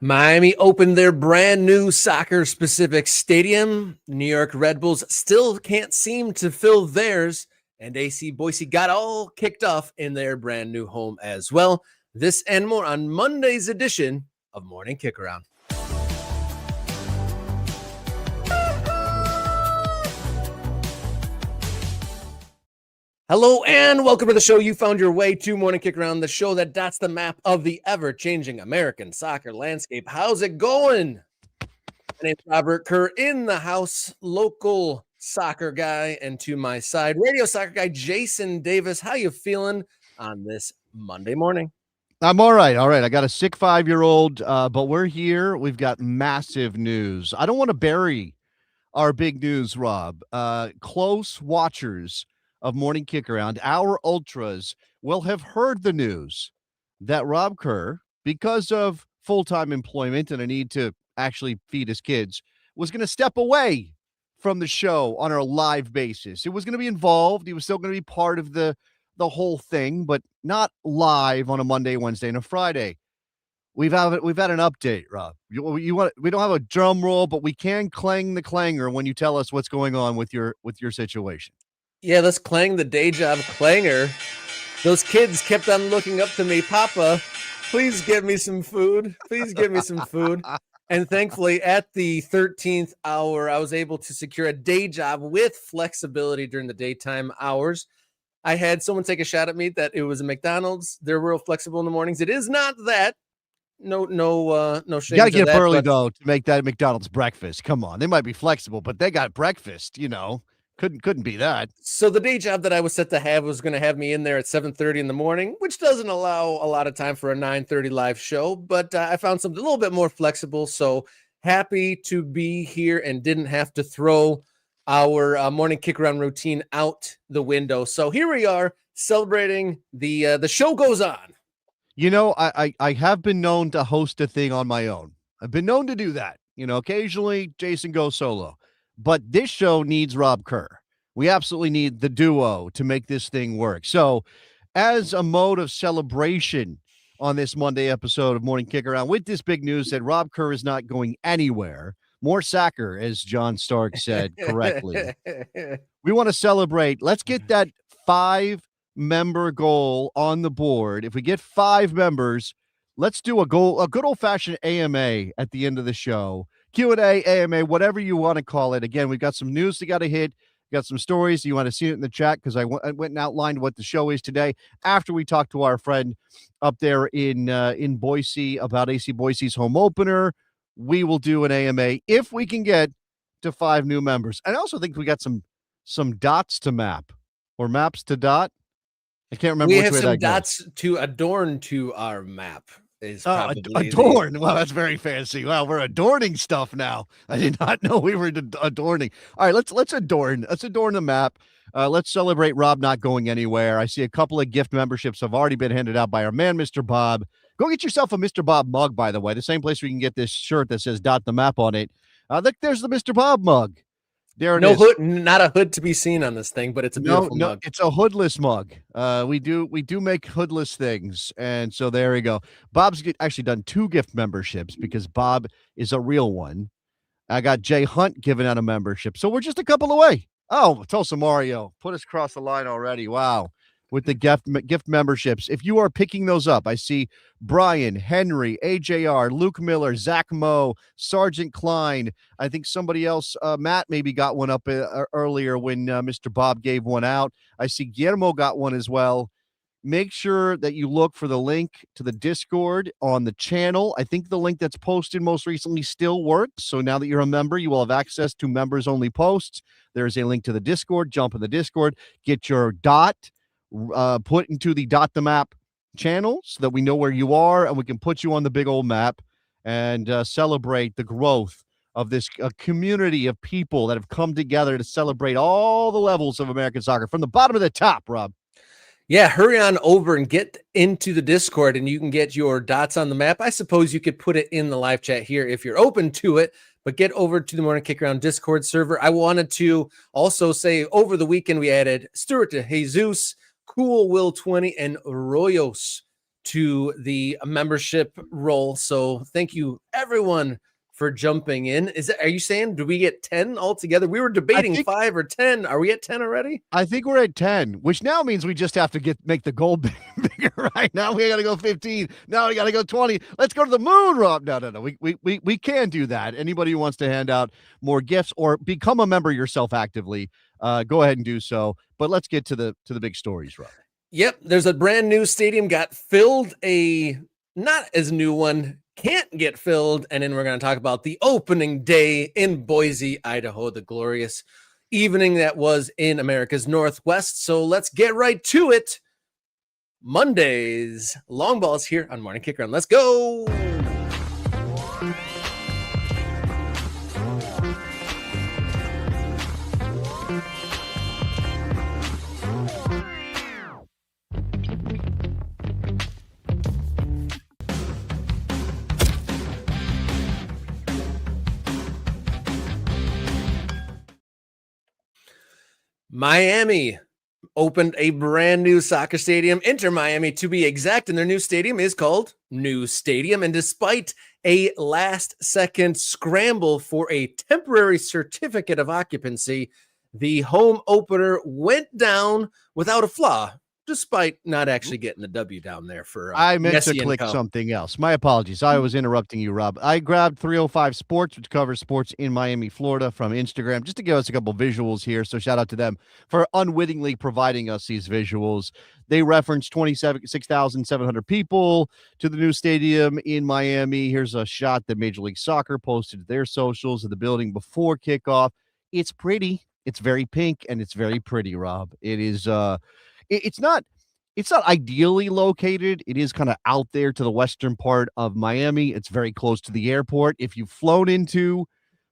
Miami opened their brand new soccer-specific stadium. New York Red Bulls still can't seem to fill theirs, and AC Boise got all kicked off in their brand new home as well. This and more on Monday's edition of Morning Kickaround. Hello and welcome to the show. You found your way to Morning Kickaround, the show that dots the map of the ever-changing American soccer landscape. How's it going? My name's Robert Kerr, in the house, local soccer guy, and to my side, radio soccer guy Jason Davis. How you feeling on this Monday morning? I'm all right. I got a sick 5-year-old, but we're here. We've got massive news. I don't want to bury our big news, Rob. Close watchers of Morning Kickaround, our ultras, will have heard the news that Rob Kerr, because of full-time employment and a need to actually feed his kids, was going to step away from the show on a live basis. It was going to be involved. He was still going to be part of the whole thing, but not live on a Monday, Wednesday, and a Friday. We've had an update, Rob. We don't have a drum roll, but we can clang the clanger when you tell us what's going on with your situation. Yeah, let's clang the day job clanger. Those kids kept on looking up to me, Papa, please give me some food. Please give me some food. And thankfully, at the 13th hour, I was able to secure a day job with flexibility during the daytime hours. I had someone take a shot at me that it was a McDonald's. They're real flexible in the mornings. It is not that. No shame. You got to get up early, though, to make that McDonald's breakfast. Come on. They might be flexible, but they got breakfast, Couldn't be that. So the day job that I was set to have was going to have me in there at 7:30 in the morning, which doesn't allow a lot of time for a 9:30 live show, but I found something a little bit more flexible. So happy to be here and didn't have to throw our morning Kickaround routine out the window. So here we are celebrating the show goes on. I have been known to host a thing on my own. I've been known to do that. Occasionally Jason goes solo. But this show needs Rob Kerr. We absolutely need the duo to make this thing work. So as a mode of celebration on this Monday episode of Morning Kickaround, with this big news that Rob Kerr is not going anywhere, more soccer, as John Stark said correctly, we want to celebrate. Let's get that 5-member goal on the board. If we get 5 members, let's do a good old-fashioned AMA at the end of the show. Q&A, AMA, whatever you want to call it. Again, we've got some news to got to hit. Got some stories. You want to see it in the chat because I went and outlined what the show is today after we talked to our friend up there in Boise about AC Boise's home opener. We will do an AMA if we can get to 5 new members. And I also think we got some dots to map or maps to dot. I can't remember. We have some dots to adorn to our map. Adorn. Well, that's very fancy. Wow, we're adorning stuff now. I did not know we were adorning. All right, let's adorn. Let's adorn the map. Let's celebrate Rob not going anywhere. I see a couple of gift memberships have already been handed out by our man, Mr. Bob. Go get yourself a Mr. Bob mug, by the way. The same place we can get this shirt that says "Dot the Map" on it. Look, there's the Mr. Bob mug. There it is. Hood, not a hood to be seen on this thing, but it's a beautiful mug. It's a hoodless mug. We do make hoodless things, and so there we go. Bob's actually done 2 gift memberships because Bob is a real one. I got Jay Hunt giving out a membership, so we're just a couple away. Oh, Tulsa Mario put us across the line already. Wow. With the gift memberships. If you are picking those up, I see Brian, Henry, AJR, Luke Miller, Zach Moe, Sergeant Klein. I think somebody else, Matt maybe got one up earlier when Mr. Bob gave one out. I see Guillermo got one as well. Make sure that you look for the link to the Discord on the channel. I think the link that's posted most recently still works. So now that you're a member, you will have access to members-only posts. There's a link to the Discord. Jump in the Discord. Get your dot put into the Dot the Map channel so that we know where you are and we can put you on the big old map and celebrate the growth of this community of people that have come together to celebrate all the levels of American soccer from the bottom to the top, Rob. Yeah, hurry on over and get into the Discord and you can get your dots on the map. I suppose you could put it in the live chat here if you're open to it, but get over to the Morning Kickaround Discord server. I wanted to also say over the weekend we added Stuart to Jesus, Cool Will 20, and Royos to the membership roll. So thank you, everyone, for jumping in. Are you saying, do we get 10 altogether? We were debating 5 or 10. Are we at 10 already? I think we're at 10, which now means we just have to make the goal bigger, right? Now we got to go 15. Now we got to go 20. Let's go to the moon, Rob. No. We can do that. Anybody who wants to hand out more gifts or become a member yourself actively, go ahead and do so. But let's get to the big stories, Rob. Yep, there's a brand new stadium got filled. A not as new one can't get filled. And then we're going to talk about the opening day in Boise, Idaho, the glorious evening that was in America's Northwest. So let's get right to it. Mondays, long balls here on Morning Kickaround. Let's go. Miami opened a brand new soccer stadium, Inter Miami to be exact, and their new stadium is called New Stadium. And despite a last-second scramble for a temporary certificate of occupancy, the home opener went down without a flaw, despite not actually getting the W down there for I meant Messi to and click Co. something else. My apologies. I was interrupting you, Rob. I grabbed 305 Sports, which covers sports in Miami, Florida, from Instagram, just to give us a couple visuals here. So shout out to them for unwittingly providing us these visuals. They referenced 6,700 people to the new stadium in Miami. Here's a shot that Major League Soccer posted to their socials of the building before kickoff. It's pretty. It's very pink, and it's very pretty, Rob. It is it's not ideally located. It is kind of out there to the western part of Miami. It's very close to the airport. If you've flown into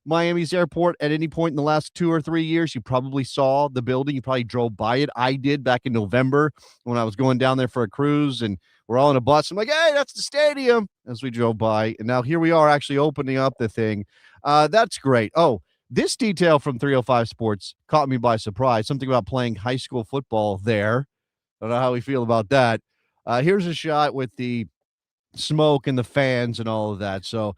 Miami's airport at any point in the last 2 or 3 years, you probably saw the building. You probably drove by it. I did back in November when I was going down there for a cruise, and we're all in a bus. I'm like, hey, that's the stadium, as we drove by. And now here we are actually opening up the thing. That's great. Oh, this detail from 305 Sports caught me by surprise. Something about playing high school football there. I don't know how we feel about that. Here's a shot with the smoke and the fans and all of that. So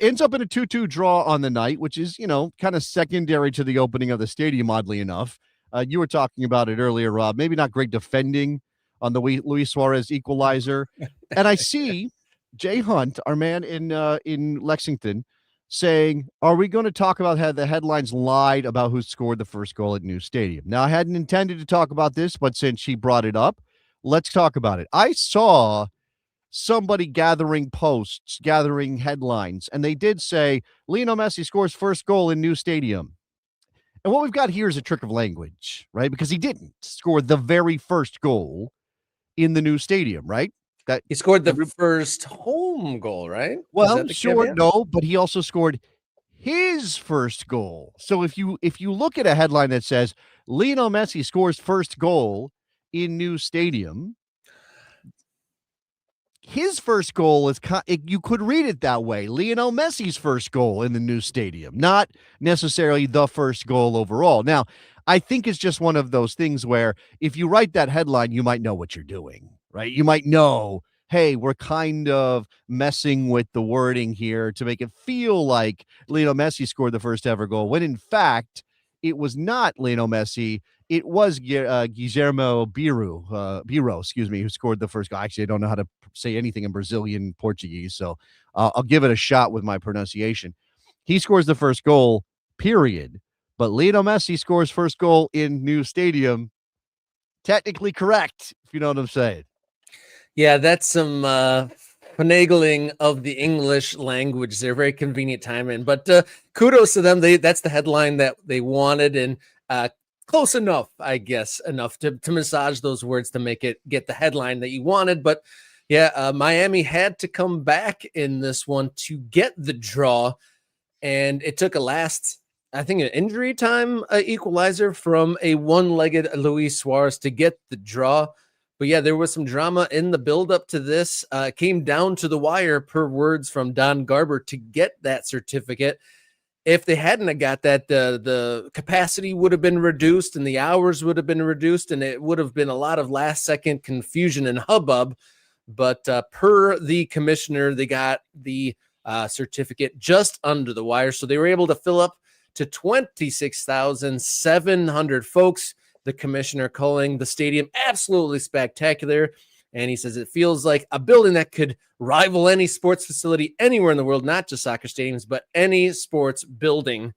ends up in a 2-2 draw on the night, which is, kind of secondary to the opening of the stadium, oddly enough. You were talking about it earlier, Rob. Maybe not great defending on the Luis Suarez equalizer. And I see Jay Hunt, our man in Lexington, saying, are we going to talk about how the headlines lied about who scored the first goal at New Stadium? Now, I hadn't intended to talk about this, but since she brought it up, let's talk about it. I saw somebody gathering posts, gathering headlines, and they did say, Lionel Messi scores first goal in New Stadium. And what we've got here is a trick of language, right? Because he didn't score the very first goal in the new stadium, right? That He scored the first home goal, right? Well, sure, no, but he also scored his first goal. So if you look at a headline that says Lionel Messi scores first goal in new stadium, his first goal is you could read it that way. Lionel Messi's first goal in the new stadium, not necessarily the first goal overall. Now, I think it's just one of those things where if you write that headline, you might know what you're doing, right? You might know, hey, we're kind of messing with the wording here to make it feel like Lionel Messi scored the first ever goal, when in fact, it was not Lionel Messi. It was Guillermo Biro, who scored the first goal. Actually, I don't know how to say anything in Brazilian Portuguese, so I'll give it a shot with my pronunciation. He scores the first goal, period. But Lionel Messi scores first goal in new stadium. Technically correct, if you know what I'm saying. Yeah, that's some finagling of the English language. They're very convenient timing, but kudos to them. That's the headline that they wanted, and close enough, I guess, enough to massage those words to make it get the headline that you wanted. But yeah, Miami had to come back in this one to get the draw, and it took an injury time equalizer from a one-legged Luis Suarez to get the draw. But yeah, there was some drama in the build-up to this. It came down to the wire, per words from Don Garber, to get that certificate. If they hadn't have got that, the capacity would have been reduced and the hours would have been reduced, and it would have been a lot of last-second confusion and hubbub. but per the commissioner, they got the certificate just under the wire. So they were able to fill up to 26,700 folks. The commissioner calling the stadium absolutely spectacular. And he says it feels like a building that could rival any sports facility anywhere in the world, not just soccer stadiums, but any sports building.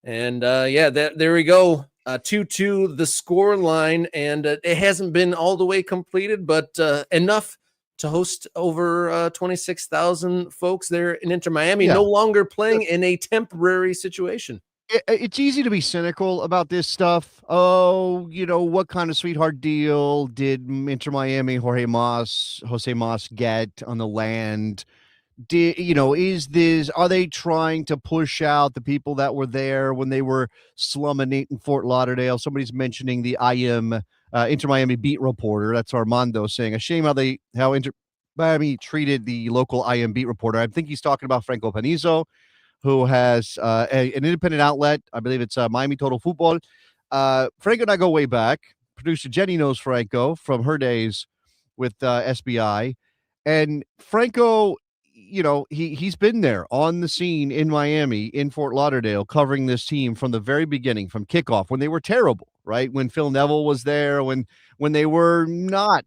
And there we go. 2-2 the score line, and it hasn't been all the way completed, but enough to host over 26,000 folks there in Inter Miami, no longer playing in a temporary situation. It's easy to be cynical about this stuff. Oh, what kind of sweetheart deal did Inter Miami Jose Mas get on the land? Are they trying to push out the people that were there when they were slumming it in Fort Lauderdale? Somebody's mentioning the Inter Miami beat reporter. That's Armando saying, a shame how Inter Miami treated the local IM beat reporter. I think he's talking about Franco Panizo, who has an independent outlet. I believe it's Miami Total Football. Franco and I go way back. Producer Jenny knows Franco from her days with SBI. And Franco, he's been there on the scene in Miami, in Fort Lauderdale, covering this team from the very beginning, from kickoff, when they were terrible, right? When Phil Neville was there, when they were not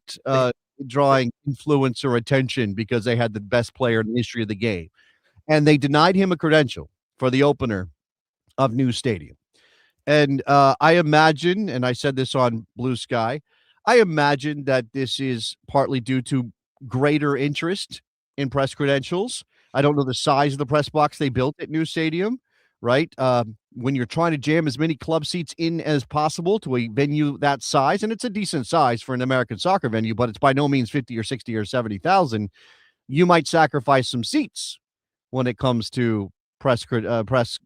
drawing influence or attention because they had the best player in the history of the game. And they denied him a credential for the opener of New Stadium. And I imagine, and I said this on Blue Sky, I imagine that this is partly due to greater interest in press credentials. I don't know the size of the press box they built at New Stadium, right? When you're trying to jam as many club seats in as possible to a venue that size, and it's a decent size for an American soccer venue, but it's by no means 50 or 60 or 70,000, you might sacrifice some seats when it comes to press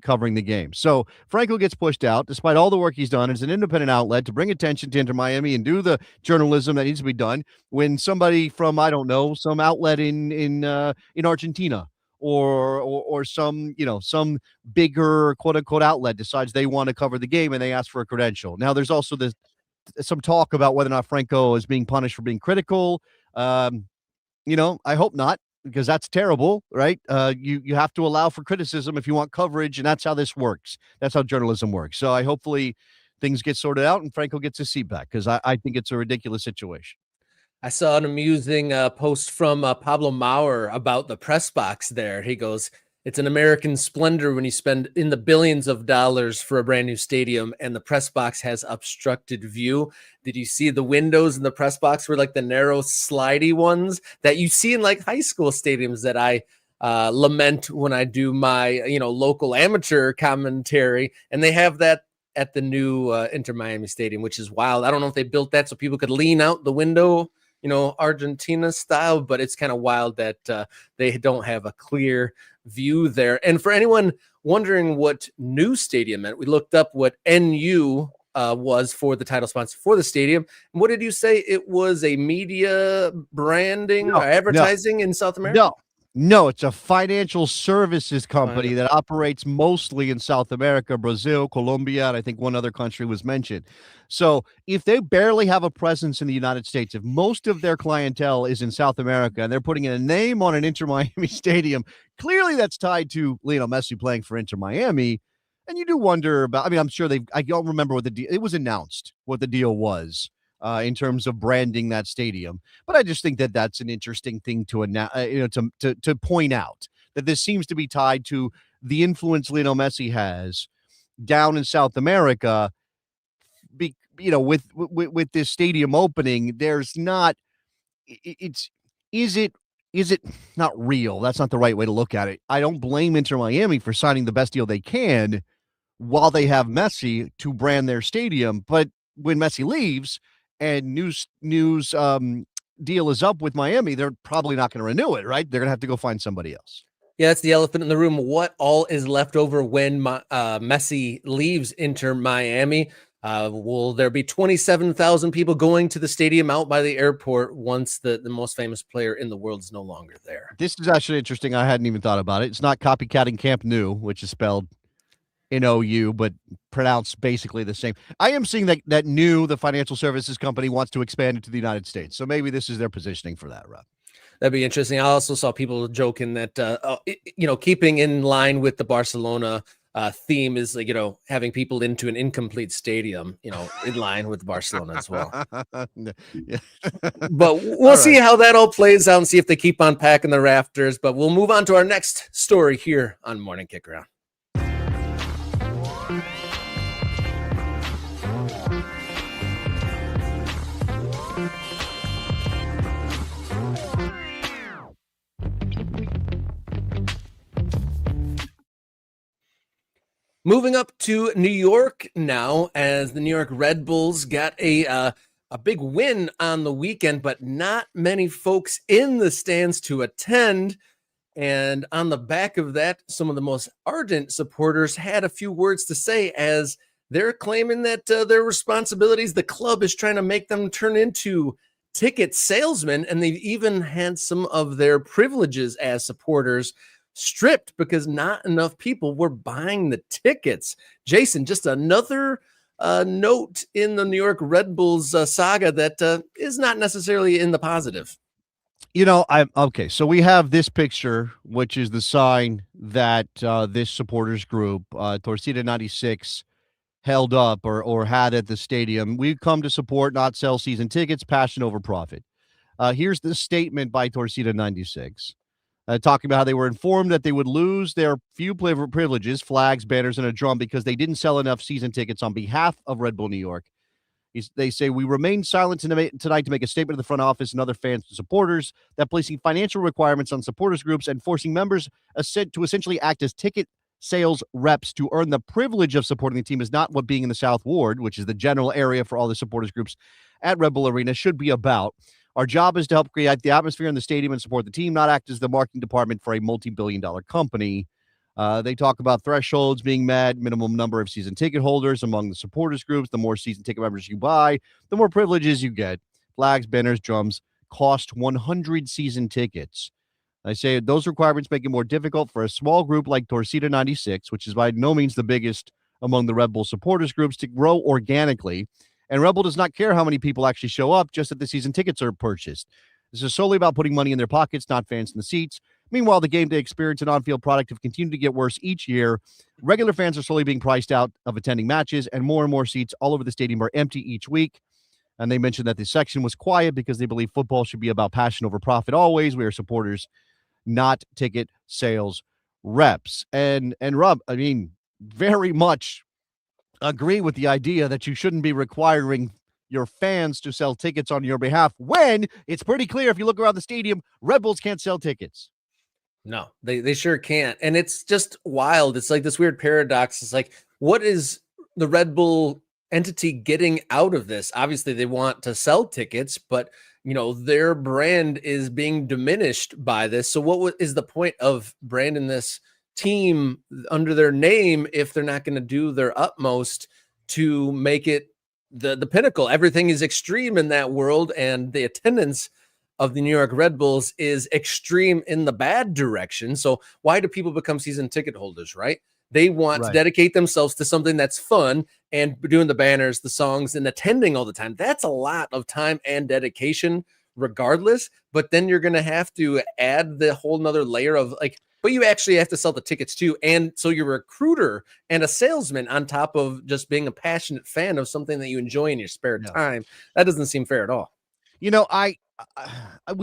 covering the game. So Franco gets pushed out despite all the work he's done as an independent outlet to bring attention to Inter Miami and do the journalism that needs to be done, when somebody from, I don't know, some outlet in Argentina or some bigger quote unquote outlet decides they want to cover the game and they ask for a credential. Now there's also some talk about whether or not Franco is being punished for being critical. I hope not, because that's terrible, right? You have to allow for criticism if you want coverage, and that's how this works. That's how journalism works. So hopefully things get sorted out and Franco gets his seat back, because I think it's a ridiculous situation. I saw an amusing post from Pablo Maurer about the press box there. He goes, it's an American splendor when you spend in the billions of dollars for a brand new stadium and the press box has obstructed view. Did you see the windows in the press box were like the narrow slidey ones that you see in like high school stadiums that I lament when I do my, local amateur commentary, and they have that at the new Inter Miami Stadium, which is wild. I don't know if they built that so people could lean out the window, Argentina style, but it's kind of wild that they don't have a clear view there. And for anyone wondering what new stadium meant, we looked up what NU was for the title sponsor for the stadium. And what did you say? It was a media branding or advertising in South America? No, it's a financial services company that operates mostly in South America, Brazil, Colombia, and I think one other country was mentioned. So if they barely have a presence in the United States, if most of their clientele is in South America and they're putting a name on an Inter Miami stadium, clearly that's tied to Lionel Messi playing for Inter Miami. And you do wonder about, I'm sure I don't remember what the deal, it was announced what the deal was in terms of branding that stadium. But I just think that that's an interesting thing to point out, that this seems to be tied to the influence Lionel Messi has down in South America. With this stadium opening, there's not. Is it not real? That's not the right way to look at it. I don't blame Inter Miami for signing the best deal they can while they have Messi to brand their stadium, but when Messi leaves and news deal is up with Miami, they're probably not going to renew it, right? They're going to have to go find somebody else. Yeah, that's the elephant in the room. What all is left over when Messi leaves Inter Miami? Will there be 27,000 people going to the stadium out by the airport once the most famous player in the world is no longer there? This is actually interesting. I hadn't even thought about it. It's not copycatting Camp Nou, which is spelled in OU, but pronounced basically the same. I am seeing that the financial services company wants to expand into the United States. So maybe this is their positioning for that, Rob. That'd be interesting. I also saw people joking that, keeping in line with the Barcelona theme is like, having people into an incomplete stadium, in line with Barcelona as well. Yeah. But we'll see how that all plays out and see if they keep on packing the rafters. But we'll move on to our next story here on Morning Kickaround. Moving up to New York now, as the New York Red Bulls got a big win on the weekend, but not many folks in the stands to attend. And on the back of that, some of the most ardent supporters had a few words to say, as they're claiming that their responsibilities, the club is trying to make them turn into ticket salesmen, and they've even had some of their privileges as supporters stripped because not enough people were buying the tickets. Jason, just another note in the New York Red Bulls saga that is not necessarily in the positive. I'm okay. So we have this picture, which is the sign that this supporters group, Torcida 96, held up or had at the stadium. We've come to support, not sell season tickets, passion over profit. Here's the statement by Torcida 96. Talking about how they were informed that they would lose their few privileges, flags, banners, and a drum because they didn't sell enough season tickets on behalf of Red Bull New York. They say, we remain silent tonight to make a statement to the front office and other fans and supporters that placing financial requirements on supporters groups and forcing members to essentially act as ticket sales reps to earn the privilege of supporting the team is not what being in the South Ward, which is the general area for all the supporters groups at Red Bull Arena, should be about. Our job is to help create the atmosphere in the stadium and support the team, not act as the marketing department for a multi-billion-dollar company. They talk about thresholds being met, minimum number of season ticket holders among the supporters groups. The more season ticket members you buy, the more privileges you get. Flags, banners, drums cost 100 season tickets. I say those requirements make it more difficult for a small group like Torcida 96, which is by no means the biggest among the Red Bull supporters groups, to grow organically. And Red Bull does not care how many people actually show up, just that the season tickets are purchased. This is solely about putting money in their pockets, not fans in the seats. Meanwhile, the game day experience and on-field product have continued to get worse each year. Regular fans are slowly being priced out of attending matches, and more seats all over the stadium are empty each week. And they mentioned that this section was quiet because they believe football should be about passion over profit always. We are supporters, not ticket sales reps. And Rob, I mean, very much agree with the idea that you shouldn't be requiring your fans to sell tickets on your behalf when it's pretty clear, if you look around the stadium, Red Bulls can't sell tickets. No, they sure can't. And it's just wild. It's like this weird paradox. It's like, what is the Red Bull entity getting out of this? Obviously, they want to sell tickets, but their brand is being diminished by this. So what is the point of branding this team under their name if they're not going to do their utmost to make it the pinnacle? Everything is extreme in that world, and the attendance of the New York Red Bulls is extreme in the bad direction. So why do people become season ticket holders, right? They want to dedicate themselves to something that's fun and doing the banners, the songs, and attending all the time. That's a lot of time and dedication regardless. But then you're going to have to add the whole nother layer of but you actually have to sell the tickets too. And so you're a recruiter and a salesman on top of just being a passionate fan of something that you enjoy in your spare time. That doesn't seem fair at all. We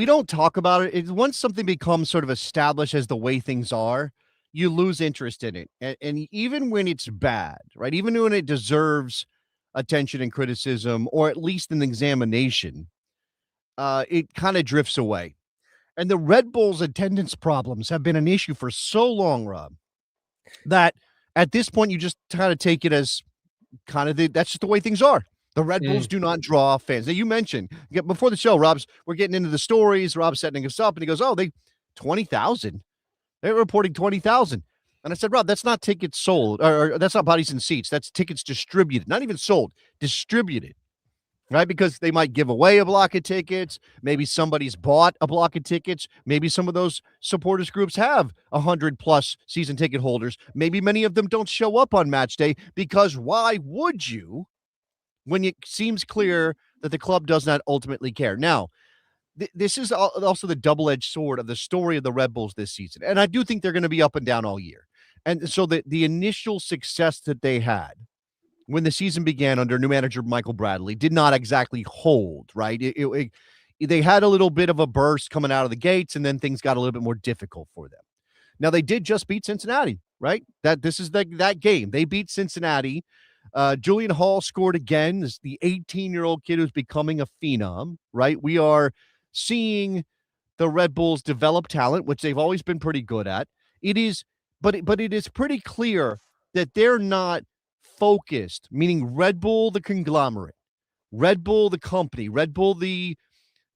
don't talk about it. Once something becomes sort of established as the way things are, you lose interest in it. And even when it's bad, right? Even when it deserves attention and criticism, or at least an examination, it kind of drifts away. And the Red Bulls attendance problems have been an issue for so long, Rob, that at this point you just kind of take it as that's just the way things are. The Red Bulls do not draw fans. Now, you mentioned before the show, we're getting into the stories. Rob's setting us up, and he goes, 20,000. They're reporting 20,000. And I said, Rob, that's not tickets sold, or that's not bodies and seats. That's tickets distributed, not even sold, distributed. right? Because they might give away a block of tickets. Maybe somebody's bought a block of tickets. Maybe some of those supporters groups have 100+ season ticket holders. Maybe many of them don't show up on match day because why would you when it seems clear that the club does not ultimately care? Now, this is also the double-edged sword of the story of the Red Bulls this season. And I do think they're going to be up and down all year. And so the initial success that they had when the season began under new manager Michael Bradley did not exactly hold, right? They had a little bit of a burst coming out of the gates, and then things got a little bit more difficult for them. Now, they did just beat Cincinnati, right? This is that game. They beat Cincinnati. Julian Hall scored again. This is the 18-year-old kid who's becoming a phenom, right? We are seeing the Red Bulls develop talent, which they've always been pretty good at. It is, but it is pretty clear that they're not focused, meaning Red Bull, the conglomerate, Red Bull, the company, Red Bull, the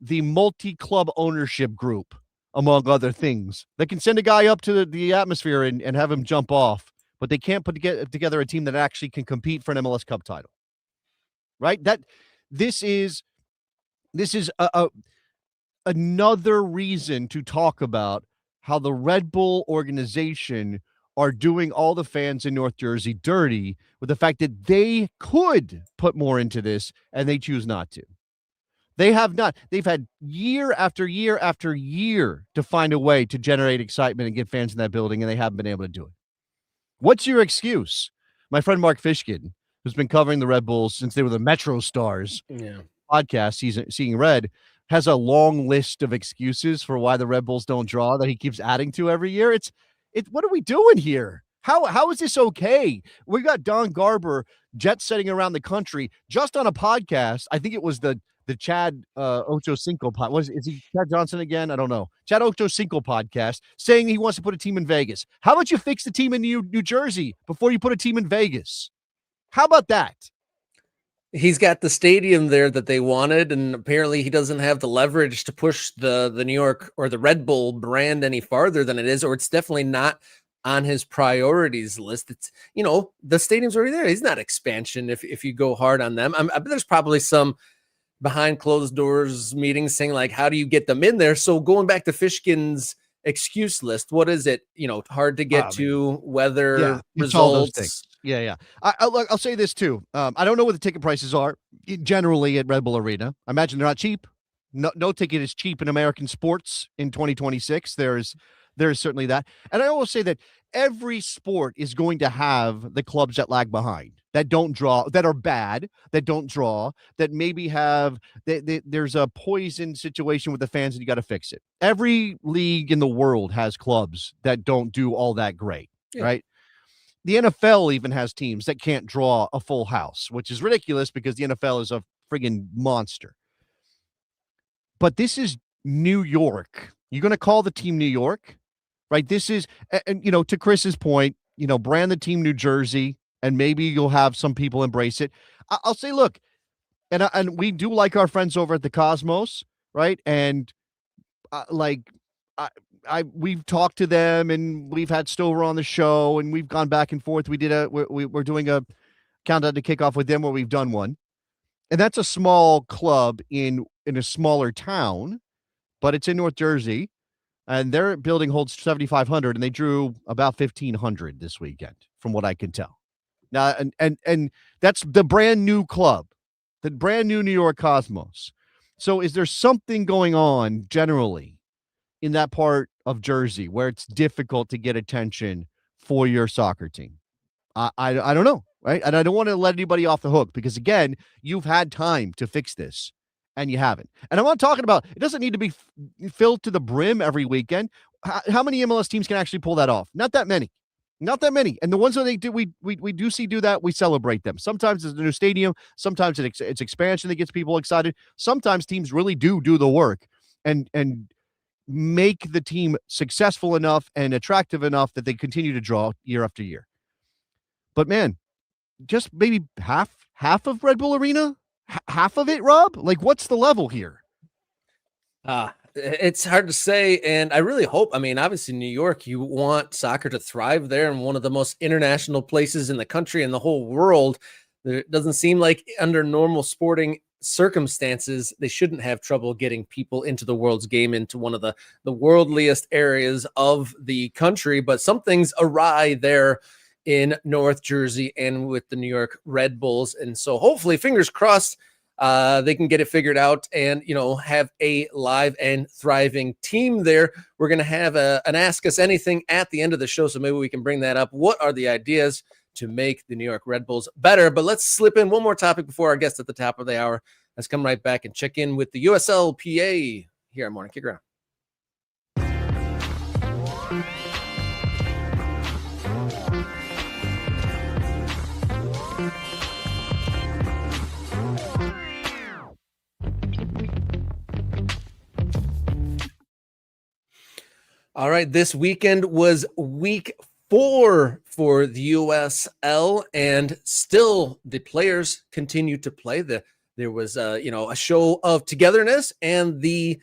multi-club ownership group, among other things. They can send a guy up to the atmosphere and have him jump off, but they can't put together a team that actually can compete for an MLS Cup title, right? This is another reason to talk about how the Red Bull organization are doing all the fans in North Jersey dirty with the fact that they could put more into this and they choose not to. They have not. They've had year after year after year to find a way to generate excitement and get fans in that building, and they haven't been able to do it. What's your excuse? My friend Mark Fishkin, who's been covering the Red Bulls since they were the Metro Stars podcast, Seeing Red, has a long list of excuses for why the Red Bulls don't draw that he keeps adding to every year. What are we doing here? How is this okay? We got Don Garber jet setting around the country just on a podcast. I think it was the Chad Ochocinco podcast. Is he Chad Johnson again? I don't know. Chad Ochocinco podcast saying he wants to put a team in Vegas. How about you fix the team in New Jersey before you put a team in Vegas? How about that? He's got the stadium there that they wanted, and apparently he doesn't have the leverage to push the New York or the Red Bull brand any farther than it is, or it's definitely not on his priorities list. It's, the stadium's already there. He's not expansion if you go hard on them. I bet there's probably some behind closed doors meetings saying, like, how do you get them in there? So going back to Fishkin's excuse list, what is it? Hard to get to, weather, results. Yeah. I'll say this too. I don't know what the ticket prices are generally at Red Bull Arena. I imagine they're not cheap. No ticket is cheap in American sports in 2026. There is certainly that. And I always say that every sport is going to have the clubs that lag behind, that don't draw, that are bad, that don't draw, that maybe have, there's a poison situation with the fans and you got to fix it. Every league in the world has clubs that don't do all that great, right? The NFL even has teams that can't draw a full house, which is ridiculous because the NFL is a friggin' monster. But this is New York. You're going to call the team New York, right? This is, and to Chris's point, brand the team New Jersey, and maybe you'll have some people embrace it. I'll say, look, and we do like our friends over at the Cosmos, right? And we've talked to them, and we've had Stover on the show, and we've gone back and forth. We're doing a countdown to kickoff with them where we've done one, and that's a small club in a smaller town, but it's in North Jersey, and their building holds 7,500, and they drew about 1,500 this weekend, from what I can tell. Now, and that's the brand new club, the brand new New York Cosmos. So, is there something going on generally in that part of Jersey where it's difficult to get attention for your soccer team? I don't know, right? And I don't want to let anybody off the hook because, again, you've had time to fix this and you haven't. And I'm not talking about, it doesn't need to be filled to the brim every weekend. How many MLS teams can actually pull that off? Not that many. Not that many. And the ones that they do, we do see do that, we celebrate them. Sometimes it's a new stadium. Sometimes it's expansion that gets people excited. Sometimes teams really do the work and make the team successful enough and attractive enough that they continue to draw year after year. But man, just maybe half of Red Bull Arena, half of it, Rob? Like, what's the level here? It's hard to say, and I really hope, obviously New York, you want soccer to thrive there, and one of the most international places in the country and the whole world. It doesn't seem like under normal sporting circumstances, they shouldn't have trouble getting people into the world's game, into one of the worldliest areas of the country. But something's awry there in North Jersey and with the New York Red Bulls. And so hopefully, fingers crossed, they can get it figured out and, have a live and thriving team there. We're going to have an Ask Us Anything at the end of the show, so maybe we can bring that up. What are the ideas to make the New York Red Bulls better? But let's slip in one more topic before our guest at the top of the hour. Let's come right back and check in with the USLPA here on Morning Kickaround. All right, this weekend was week 4 for the USL, and still the players continue to play. There was a show of togetherness, and the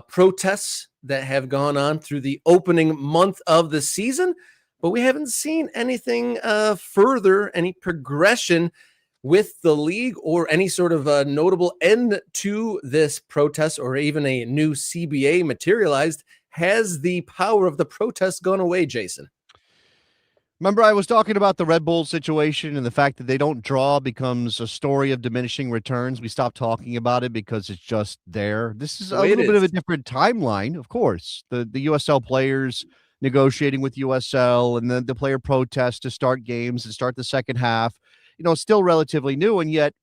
protests that have gone on through the opening month of the season, but we haven't seen anything further, any progression with the league, or any sort of notable end to this protest, or even a new CBA materialized. Has the power of the protest gone away, Jason? Remember, I was talking about the Red Bull situation and the fact that they don't draw becomes a story of diminishing returns. We stopped talking about it because it's just there. This is a little bit of a different timeline, of course. The USL players negotiating with USL, and then the player protest to start games and start the second half. It's still relatively new, and yet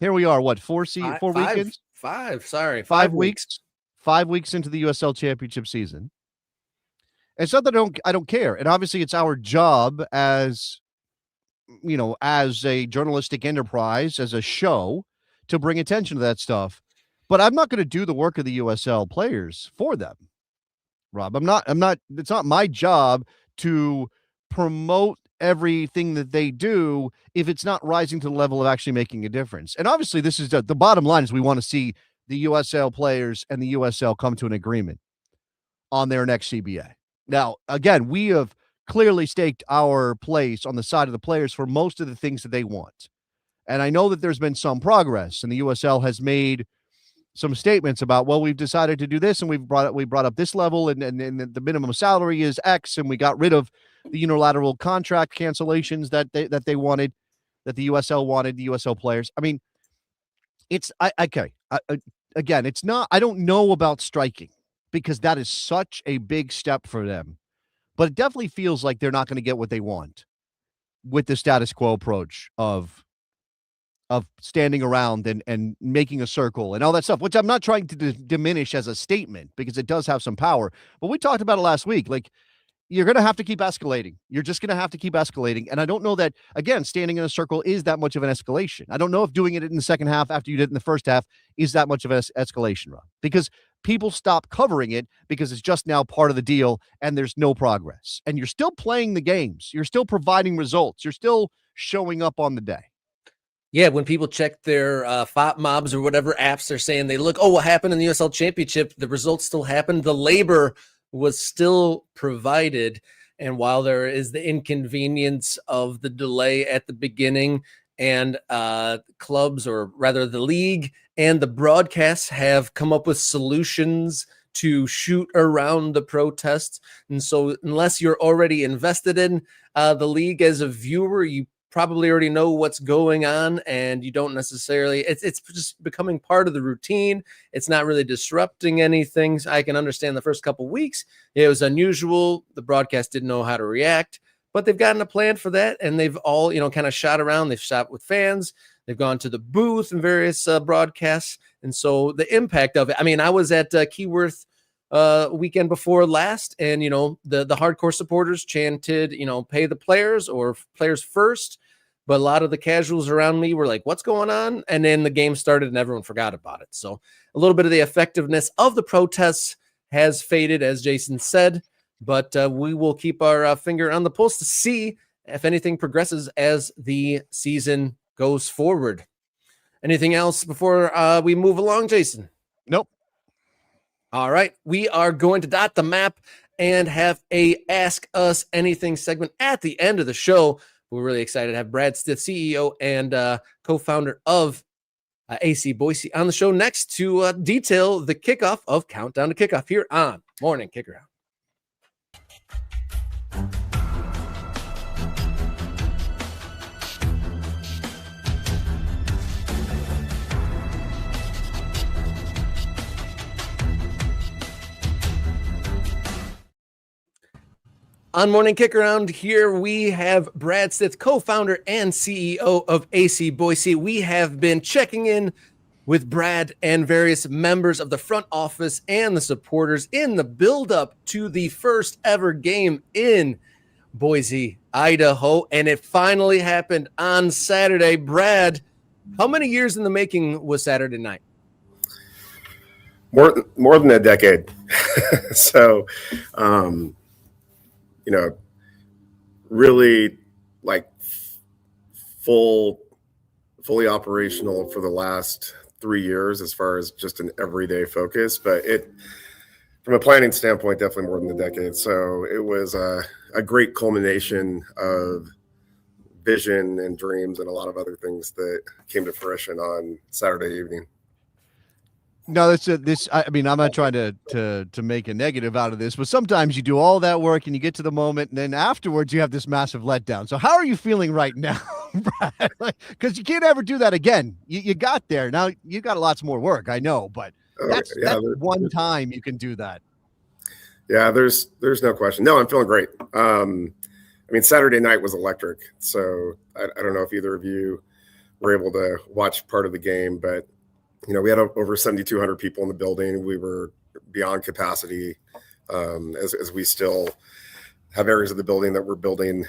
here we are. What, 4 weekends? 5. Sorry, 5 weeks. 5 weeks into the USL Championship season. It's not that I don't care. And obviously it's our job as a journalistic enterprise, as a show, to bring attention to that stuff. But I'm not going to do the work of the USL players for them, Rob. I'm not, it's not my job to promote everything that they do if it's not rising to the level of actually making a difference. And obviously this is the bottom line is we want to see the USL players and the USL come to an agreement on their next CBA. Now, again, we have clearly staked our place on the side of the players for most of the things that they want. And I know that there's been some progress, and the USL has made some statements about, well, we've decided to do this, and we brought up this level, and the minimum salary is X, and we got rid of the unilateral contract cancellations that they wanted, that the USL wanted, the USL players. I mean, again, it's not, I don't know about striking, because that is such a big step for them. But it definitely feels like they're not going to get what they want with the status quo approach of standing around and making a circle and all that stuff, which I'm not trying to diminish as a statement, because it does have some power. But we talked about it last week. Like, you're going to have to keep escalating. You're just going to have to keep escalating. And I don't know that, again, standing in a circle is that much of an escalation. I don't know if doing it in the second half after you did it in the first half is that much of an escalation, Rob, because people stop covering it because it's just now part of the deal and there's no progress. And you're still playing the games. You're still providing results. You're still showing up on the day. Yeah, when people check their FOP mobs or whatever apps they're saying, they look, what happened in the USL Championship? The results still happened. The labor was still provided. And while there is the inconvenience of the delay at the beginning, and clubs, or rather the league and the broadcasts, have come up with solutions to shoot around the protests. And so unless you're already invested in the league as a viewer, you probably already know what's going on, and you don't necessarily, it's just becoming part of the routine. It's not really disrupting anything. I can understand the first couple weeks it was unusual. The broadcast didn't know how to react, but they've gotten a plan for that, and they've all, kind of shot around. They've shot with fans. They've gone to the booth in various broadcasts. And so the impact of it, I mean, I was at Keyworth weekend before last, and, the hardcore supporters chanted, pay the players, or players first. But a lot of the casuals around me were like, what's going on? And then the game started and everyone forgot about it. So a little bit of the effectiveness of the protests has faded, as Jason said. But we will keep our finger on the pulse to see if anything progresses as the season goes forward. Anything else before we move along, Jason? Nope. All right. We are going to dot the map and have a Ask Us Anything segment at the end of the show. We're really excited to have Brad Stith, CEO and co-founder of AC Boise, on the show next to detail the kickoff of Countdown to Kickoff here on Morning Kickaround. On Morning Kickaround here, we have Brad Stith, co-founder and CEO of AC Boise. We have been checking in with Brad and various members of the front office and the supporters in the build-up to the first ever game in Boise, Idaho, and it finally happened on Saturday. Brad, how many years in the making was Saturday night? More than a decade. So, really like fully operational for the last 3 years as far as just an everyday focus, but from a planning standpoint, definitely more than a decade. So it was a great culmination of vision and dreams and a lot of other things that came to fruition on Saturday evening. No, I mean, I'm not trying to make a negative out of this, but sometimes you do all that work and you get to the moment, and then afterwards you have this massive letdown. So how are you feeling right now, Brad? Because you can't ever do that again. You got there. Now you got lots more work, I know, but that's one time you can do that. Yeah, there's no question. No, I'm feeling great. I mean, Saturday night was electric. So I don't know if either of you were able to watch part of the game, but we had over 7,200 people in the building. We were beyond capacity, as we still have areas of the building that we're building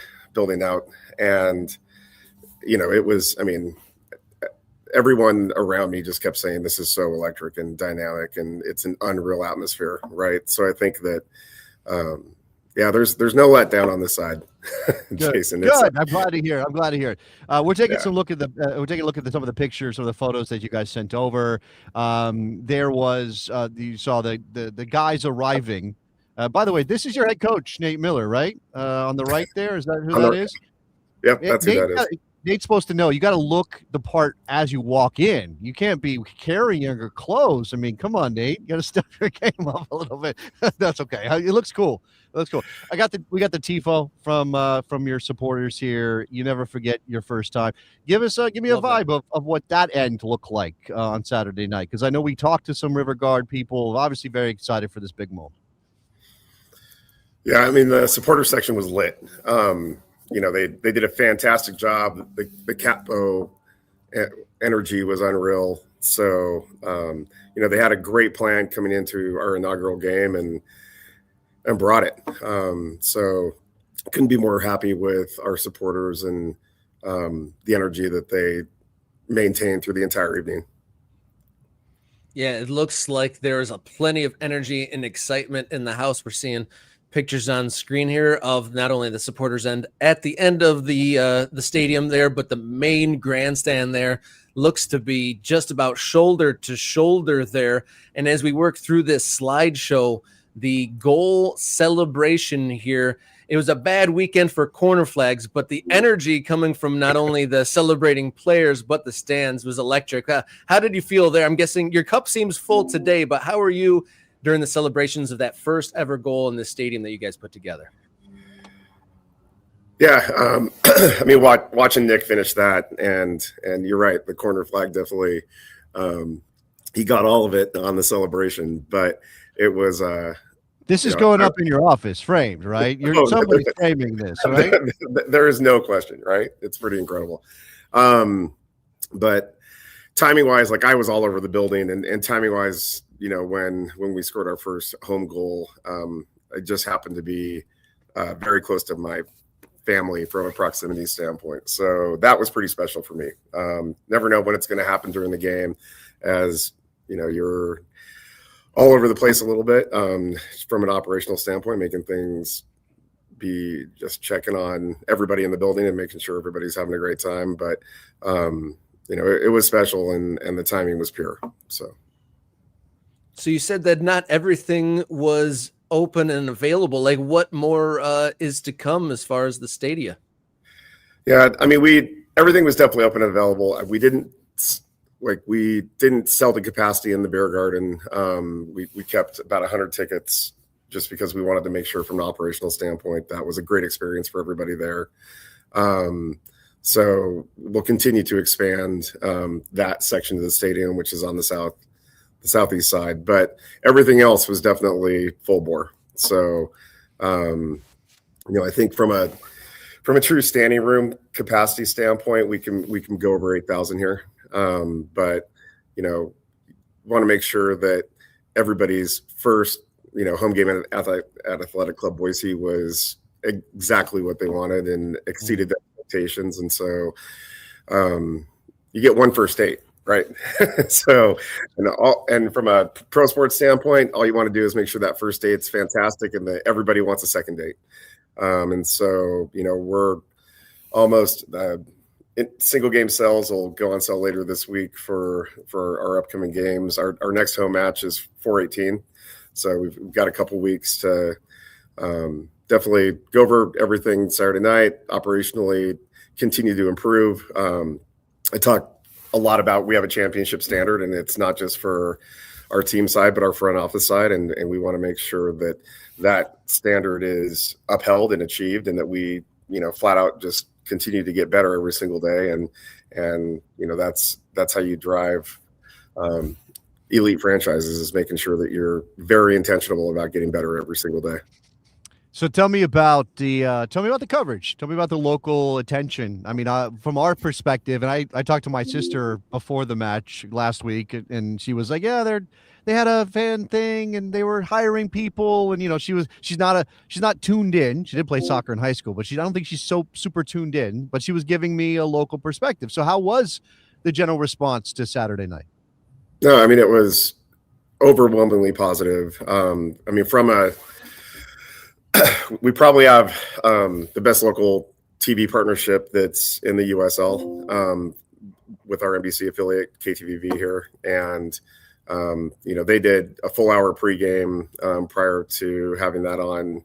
out. And, it was, I mean, everyone around me just kept saying, this is so electric and dynamic, and it's an unreal atmosphere. Right. So I think that, there's no letdown on this side. Jason, good. I'm glad to hear it. We're taking a look at some of the pictures, some of the photos that you guys sent over. There was you saw the guys arriving. By the way, this is your head coach, Nate Miller, right? On the right there, is that who that is? Yep, that's who that is. Nate's supposed to know. You got to look the part as you walk in. You can't be carrying your clothes. I mean, come on, Nate. You got to step your game up a little bit. That's okay. It looks cool. We got the tifo from your supporters here. You never forget your first time. Give me a vibe of what that end looked like on Saturday night, because I know we talked to some River Guard people, obviously very excited for this big moment. Yeah, I mean, the supporter section was lit. They did a fantastic job. The capo energy was unreal. So they had a great plan coming into our inaugural game and brought it. So couldn't be more happy with our supporters and the energy that they maintained through the entire evening. Yeah, it looks like there's plenty of energy and excitement in the house. We're seeing pictures on screen here of not only the supporters end at the end of the stadium there, but the main grandstand there looks to be just about shoulder to shoulder there. And as we work through this slideshow, the goal celebration here, it was a bad weekend for corner flags, but the energy coming from not only the celebrating players, but the stands was electric. How did you feel there? I'm guessing your cup seems full today, but how are you during the celebrations of that first ever goal in the stadium that you guys put together? Yeah, I mean, watching Nick finish that, and you're right, the corner flag definitely, he got all of it on the celebration, but it was this is going up in your office framed, right? Somebody's framing this, right? There is no question, right? It's pretty incredible. But timing wise, like I was all over the building, and timing wise, when we scored our first home goal, it just happened to be very close to my family from a proximity standpoint. So that was pretty special for me. Never know when it's going to happen during the game, as you're all over the place a little bit from an operational standpoint, making things be just checking on everybody in the building and making sure everybody's having a great time. But, it was special, and the timing was pure. So you said that not everything was open and available. Like, what more is to come as far as the stadia? Yeah, I mean, everything was definitely open and available. We didn't sell the capacity in the beer garden. We kept about 100 tickets just because we wanted to make sure from an operational standpoint that was a great experience for everybody there. So we'll continue to expand that section of the stadium, which is on the southeast side, but everything else was definitely full bore. So, I think from a true standing room capacity standpoint, we can go over 8,000 here. But, want to make sure that everybody's first, home game at Athletic Club Boise was exactly what they wanted and exceeded their expectations. And so you get one first date, right? So, and from a pro sports standpoint, all you want to do is make sure that first date's fantastic and that everybody wants a second date. And so, we're almost single game sales will go on sale later this week for our upcoming games. Our next home match is 4/18. So we've got a couple weeks to definitely go over everything Saturday night, operationally continue to improve. I talk a lot about we have a championship standard, and it's not just for our team side, but our front office side. And we want to make sure that standard is upheld and achieved, and that we, flat out just continue to get better every single day. And that's how you drive elite franchises, is making sure that you're very intentional about getting better every single day. So tell me about the coverage. Tell me about the local attention. I mean, from our perspective, and I talked to my sister before the match last week, and she was like, yeah, they had a fan thing and they were hiring people, and she's not tuned in. She did play soccer in high school, but I don't think she's so super tuned in, but she was giving me a local perspective. So how was the general response to Saturday night? No, I mean, it was overwhelmingly positive. We probably have the best local TV partnership that's in the USL with our NBC affiliate KTVV here, and they did a full hour pregame prior to having that on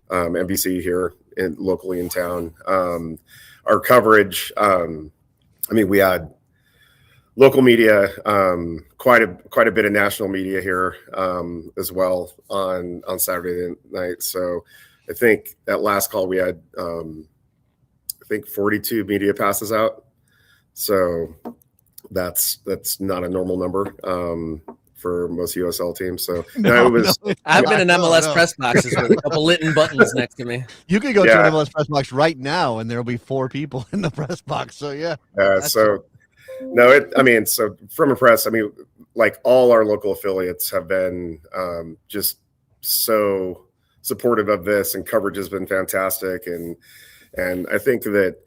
NBC here locally in town. Our coverage, we had local media, quite a bit of national media here as well on Saturday night. So I think that last call we had 42 media passes out. So that's not a normal number for most USL teams. So I've been in MLS press boxes with a couple Litton buttons next to me. You could go to an MLS press box right now and there'll be 4 people in the press box. So yeah. So from a press, like all our local affiliates have been just so supportive of this, and coverage has been fantastic. And I think that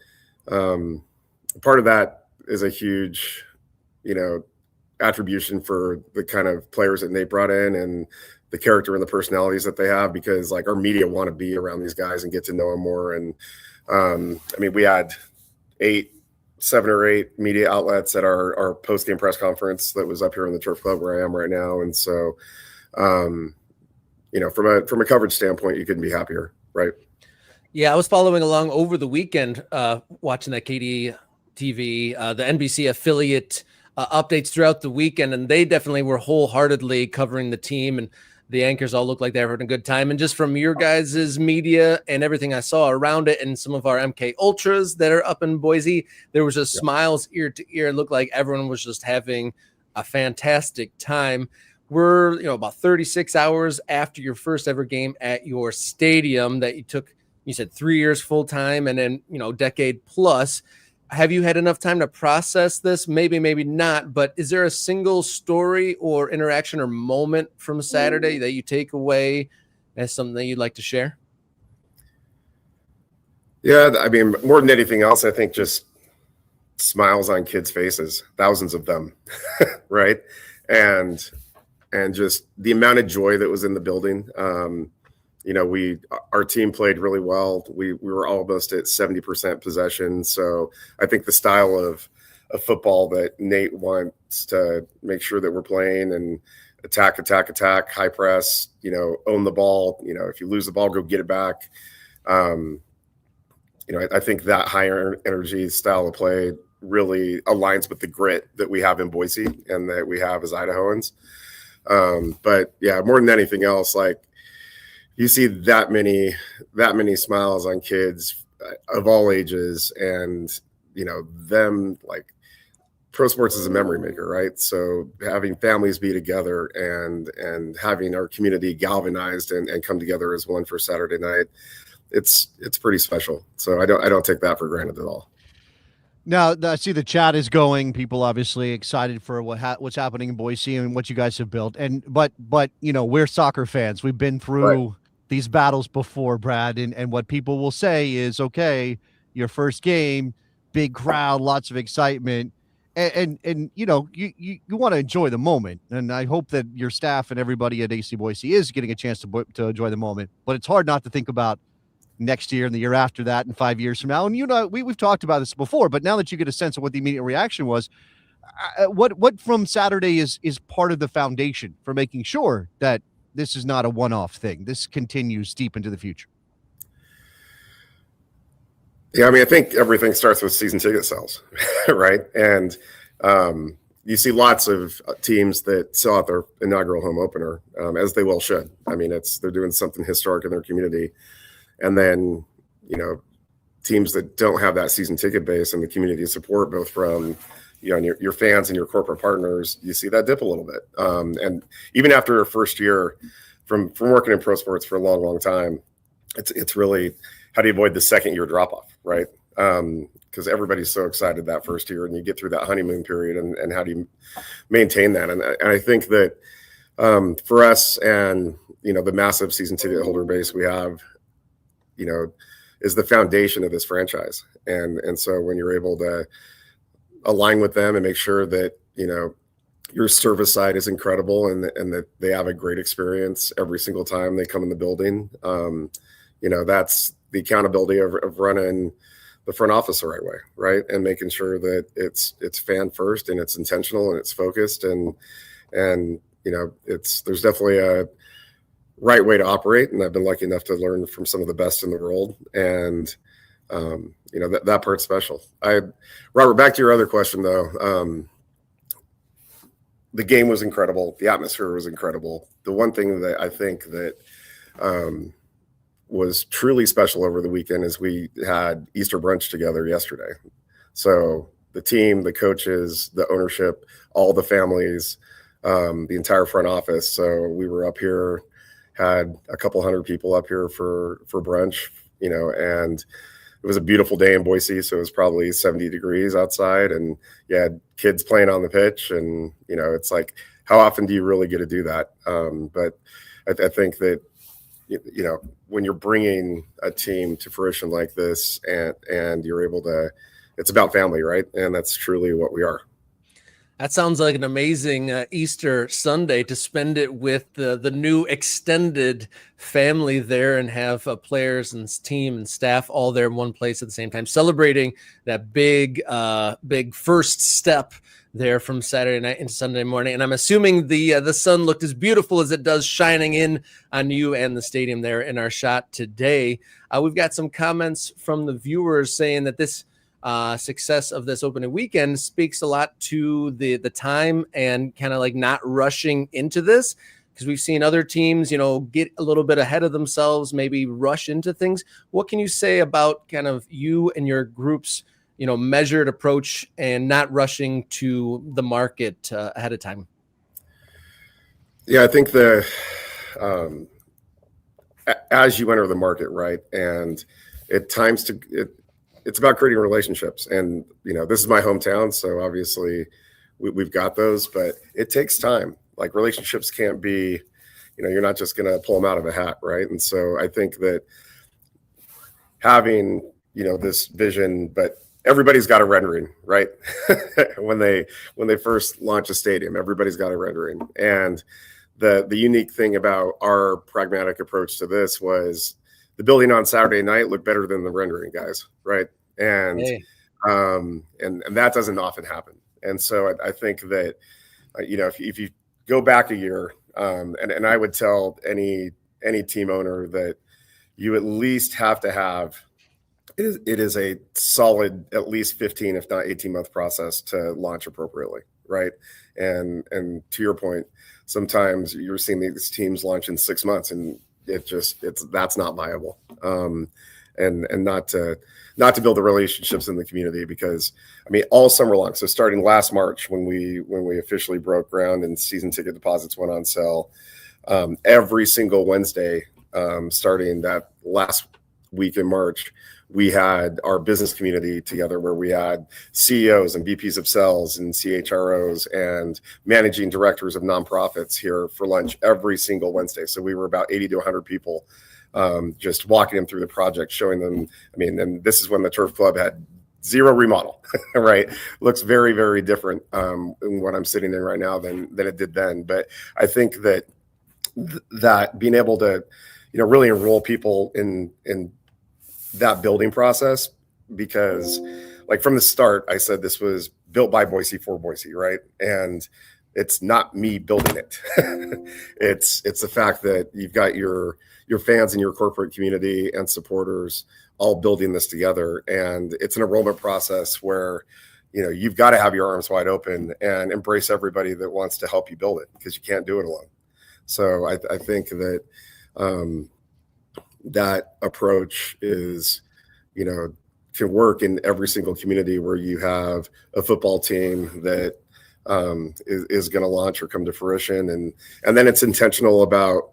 part of that is a huge, attribution for the kind of players that Nate brought in and the character and the personalities that they have, because like our media want to be around these guys and get to know them more. And we had 7 or 8 media outlets at our post-game press conference that was up here in the Turf Club where I am right now. And so, from a coverage standpoint, you couldn't be happier, right? Yeah, I was following along over the weekend, watching that KD TV, the NBC affiliate updates throughout the weekend, and they definitely were wholeheartedly covering the team, and the anchors all looked like they were having a good time. And just from your guys' media and everything I saw around it, and some of our MK Ultras that are up in Boise, there was just smiles ear to ear. It looked like everyone was just having a fantastic time. We're, about 36 hours after your first ever game at your stadium that you took, you said 3 years full time, and then, decade plus. Have you had enough time to process this? Maybe not, but is there a single story or interaction or moment from Saturday that you take away as something that you'd like to share? Yeah, more than anything else, I think just smiles on kids' faces, thousands of them, right? And just the amount of joy that was in the building. Our team played really well. We were almost at 70% possession. So I think the style of football that Nate wants to make sure that we're playing, and attack, high press, own the ball. If you lose the ball, go get it back. I think that higher energy style of play really aligns with the grit that we have in Boise and that we have as Idahoans. But yeah, more than anything else, like you see that many smiles on kids of all ages, and them, like, pro sports is a memory maker, right? So having families be together and having our community galvanized and come together as one for Saturday night, it's pretty special. So I don't take that for granted at all. Now, I see the chat is going. People obviously excited for what's happening in Boise and what you guys have built. And but we're soccer fans. We've been through these battles before, Brad. And what people will say is, okay, your first game, big crowd, lots of excitement, and you want to enjoy the moment. And I hope that your staff and everybody at AC Boise is getting a chance to enjoy the moment. But it's hard not to think about next year and the year after that and 5 years from now. And we've talked about this before, but now that you get a sense of what the immediate reaction was, what from Saturday is part of the foundation for making sure that this is not a one-off thing, this continues deep into the future? Yeah, I mean, I think everything starts with season ticket sales, right? And you see lots of teams that sell out their inaugural home opener, as they well should. I mean, they're doing something historic in their community. And then, teams that don't have that season ticket base and the community support, both from, your fans and your corporate partners, you see that dip a little bit. And even after a first year from working in pro sports for a long, long time, it's really, how do you avoid the second year drop off, right? Because everybody's so excited that first year, and you get through that honeymoon period, and how do you maintain that? And I think that for us and, the massive season ticket holder base we have, is the foundation of this franchise. And so when you're able to align with them and make sure that, your service side is incredible and that they have a great experience every single time they come in the building, that's the accountability of running the front office the right way, right? And making sure that it's fan first and it's intentional and it's focused and there's definitely a right way to operate, and I've been lucky enough to learn from some of the best in the world, and that part's special. Robert, back to your other question though. The game was incredible. The atmosphere was incredible. The one thing that I think that was truly special over the weekend is we had Easter brunch together yesterday. So the team, the coaches, the ownership, all the families, the entire front office. So we were up here, had a couple hundred people up here for brunch, and it was a beautiful day in Boise. So it was probably 70 degrees outside, and you had kids playing on the pitch. And, it's like, how often do you really get to do that? But I think that, when you're bringing a team to fruition like this and you're able to, it's about family, right? And that's truly what we are. That sounds like an amazing Easter Sunday to spend it with the new extended family there and have players and team and staff all there in one place at the same time, celebrating that big first step there from Saturday night into Sunday morning. And I'm assuming the sun looked as beautiful as it does shining in on you and the stadium there in our shot today. We've got some comments from the viewers saying that this success of this opening weekend speaks a lot to the time and kind of like not rushing into this, because we've seen other teams, get a little bit ahead of themselves, maybe rush into things. What can you say about kind of you and your group's, measured approach and not rushing to the market ahead of time? Yeah, I think as you enter the market, right, and it's about creating relationships. And, this is my hometown, so obviously we've got those, but it takes time. Like, relationships can't be, you're not just going to pull them out of a hat, right? And so I think that having, this vision, but everybody's got a rendering, right? when they first launch a stadium, everybody's got a rendering. And the unique thing about our pragmatic approach to this was the building on Saturday night looked better than the rendering, guys, right? And Hey. And that doesn't often happen. And so I think that if you go back a year, and I would tell any team owner that you at least have to have It is a solid, at least 15, if not 18-month process to launch appropriately, right? And to your point, sometimes you're seeing these teams launch in 6 months, and that's not viable. And not to build the relationships in the community, because I mean, all summer long. So starting last March, when we officially broke ground and season ticket deposits went on sale, every single Wednesday, starting that last week in March, we had our business community together, where we had CEOs and VPs of sales and CHROs and managing directors of nonprofits here for lunch every single Wednesday. So we were about 80 to 100 people, just walking them through the project, showing them. I mean, and this is when the Turf Club had zero remodel, right? Looks very, very different in what I'm sitting in right now than it did then. But I think that being able to, really enroll people in that building process, because like from the start, I said this was built by Boise for Boise, right? And it's not me building it. It's the fact that you've got your fans and your corporate community and supporters all building this together. And it's an enrollment process where, you've got to have your arms wide open and embrace everybody that wants to help you build it, because you can't do it alone. So I think that that approach is, can work in every single community where you have a football team that is going to launch or come to fruition. And then it's intentional about,